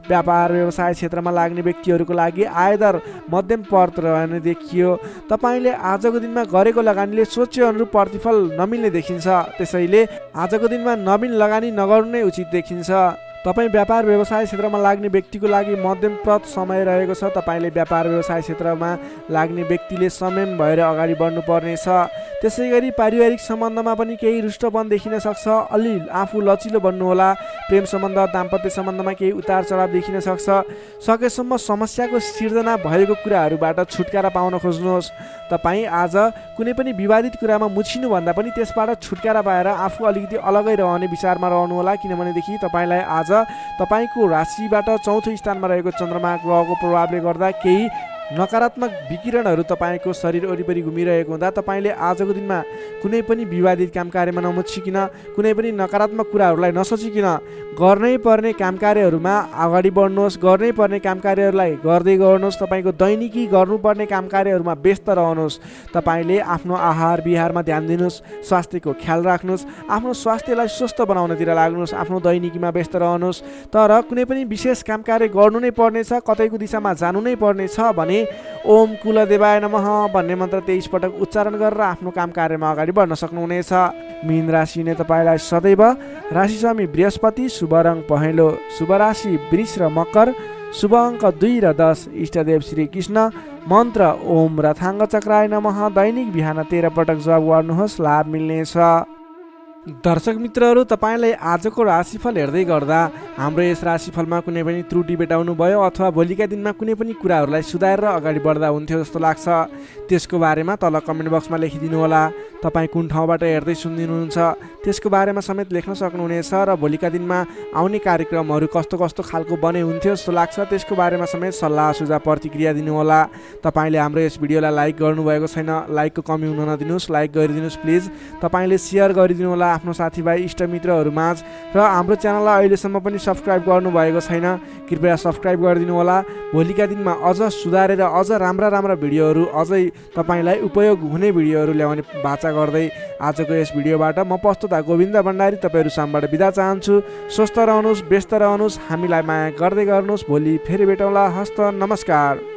व्यापार व्यवसाय क्षेत्रमा लाग्ने व्यक्तिहरूको लागि आयदर मध्यम पर्त रहने देखियो। तपाईँले आजको दिनमा गरेको लगानीले सोचे अनुरूप प्रतिफल नमिल्ने देखिन्छ। त्यसैले आजको दिनमा नवीन लगानी नगर्नु नै उचित देखिन्छ। तपाईँ व्यापार व्यवसाय क्षेत्रमा लाग्ने व्यक्तिको लागि मध्यमप्रद समय रहेको छ। तपाईँले व्यापार व्यवसाय क्षेत्रमा लाग्ने व्यक्तिले संयम भएर अगाडि बढ्नुपर्नेछ। त्यसै गरी पारिवारिक सम्बन्धमा पनि केही रुष्टपन देखिन सक्छ। अलि आफू लचिलो बन्नुहोला। प्रेम सम्बन्ध, दाम्पत्य सम्बन्धमा केही उतार चढाव देखिन सक्छ। सकेसम्म समस्याको सिर्जना भएको कुराहरूबाट छुटकारा पाउन खोज्नुहोस्। तपाईँ आज कुनै पनि विवादित कुरामा मुछिनुभन्दा पनि त्यसबाट छुटकारा पाएर आफू अलिकति अलगै रहने विचारमा रहनुहोला। किनभनेदेखि तपाईँलाई आज तपाईँको राशिबाट चौथो स्थानमा रहेको चन्द्रमा ग्रहको प्रभावले गर्दा केही नकारात्मक विकिरणहरू तपाईँको शरीर वरिपरि घुमिरहेको हुँदा तपाईँले आजको दिनमा कुनै पनि विवादित काम कार्यमा नमुछिकन, कुनै पनि नकारात्मक कुराहरूलाई नसोचिकन गर्नै पर्ने काम कार्यहरूमा अगाडि बढ्नुहोस्। गर्नै पर्ने काम कार्यहरूलाई गर्दै गर्नुहोस्। तपाईँको दैनिकी गर्नुपर्ने काम कार्यहरूमा व्यस्त रहनुहोस्। तपाईँले आफ्नो आहार विहारमा ध्यान दिनुहोस्। स्वास्थ्यको ख्याल राख्नुहोस्। आफ्नो स्वास्थ्यलाई स्वस्थ बनाउनतिर लाग्नुहोस्। आफ्नो दैनिकीमा व्यस्त रहनुहोस्। तर कुनै पनि विशेष काम कार्य गर्नु नै पर्नेछ, कतैको दिशामा जानु नै पर्नेछ भने ओम कुलदेवाय नमः भन्ने मन्त्र 23 पटक उच्चारण गरेर आफ्नो काम कार्यमा अगाडि बढ्न सक्नुहुनेछ। मीन राशि नै तपाईँलाई सदैव राशि स्वामी बृहस्पति, शुभ रङ पहेँलो, शुभ राशि वृष र मकर, शुभ अङ्क 2 र 10, इष्टदेव श्री कृष्ण, मन्त्र ओम रथाङ्ग चक्राय नमः। दैनिक बिहान 13 पटक जप गर्नुहोस्, लाभ मिल्नेछ। दर्शक मित्रहरू, तपाईँलाई आजको राशिफल हेर्दै गर्दा हाम्रो यस राशिफलमा कुनै पनि त्रुटि भेटाउनु भयो अथवा भोलिका दिनमा कुनै पनि कुराहरूलाई सुधारेर अगाडि बढ्दा हुन्थ्यो जस्तो लाग्छ, त्यसको बारेमा तल कमेन्ट बक्समा लेखिदिनु होला। तपाईँ कुन ठाउँबाट हेर्दै सुनिदिनुहुन्छ त्यसको बारेमा समेत लेख्न सक्नुहुनेछ र भोलिका दिनमा आउने कार्यक्रमहरू कस्तो कस्तो खालको बने हुन्थ्यो जस्तो लाग्छ त्यसको बारेमा समेत सल्लाह सुझाव प्रतिक्रिया दिनुहोला। तपाईँले हाम्रो यस भिडियोलाई लाइक गर्नुभएको छैन, लाइकको कमी हुन नदिनुहोस्, लाइक गरिदिनुहोस् प्लिज। तपाईँले सेयर गरिदिनु होला आफ्नो साथीभाइ इष्टमित्रहरूमाझ र हाम्रो च्यानललाई अहिलेसम्म पनि सब्सक्राइब गर्नुभएको छैन, कृपया सब्सक्राइब गरिदिनु होला। भोलिका दिनमा अझ सुधारेर अझ राम्रा राम्रा भिडियोहरू, अझै तपाईँलाई उपयोग हुने भिडियोहरू ल्याउने बाचा गर्दै आजको यस भिडियोबाट म प्रस्तुता गोविन्द भण्डारी तपाईँहरू सामबाट बिदा चाहन्छु। स्वस्थ रहनुहोस्, व्यस्त रहनुहोस्, हामीलाई माया गर्दै गर्नुहोस्। भोलि फेरि भेटौँला। हस्त नमस्कार।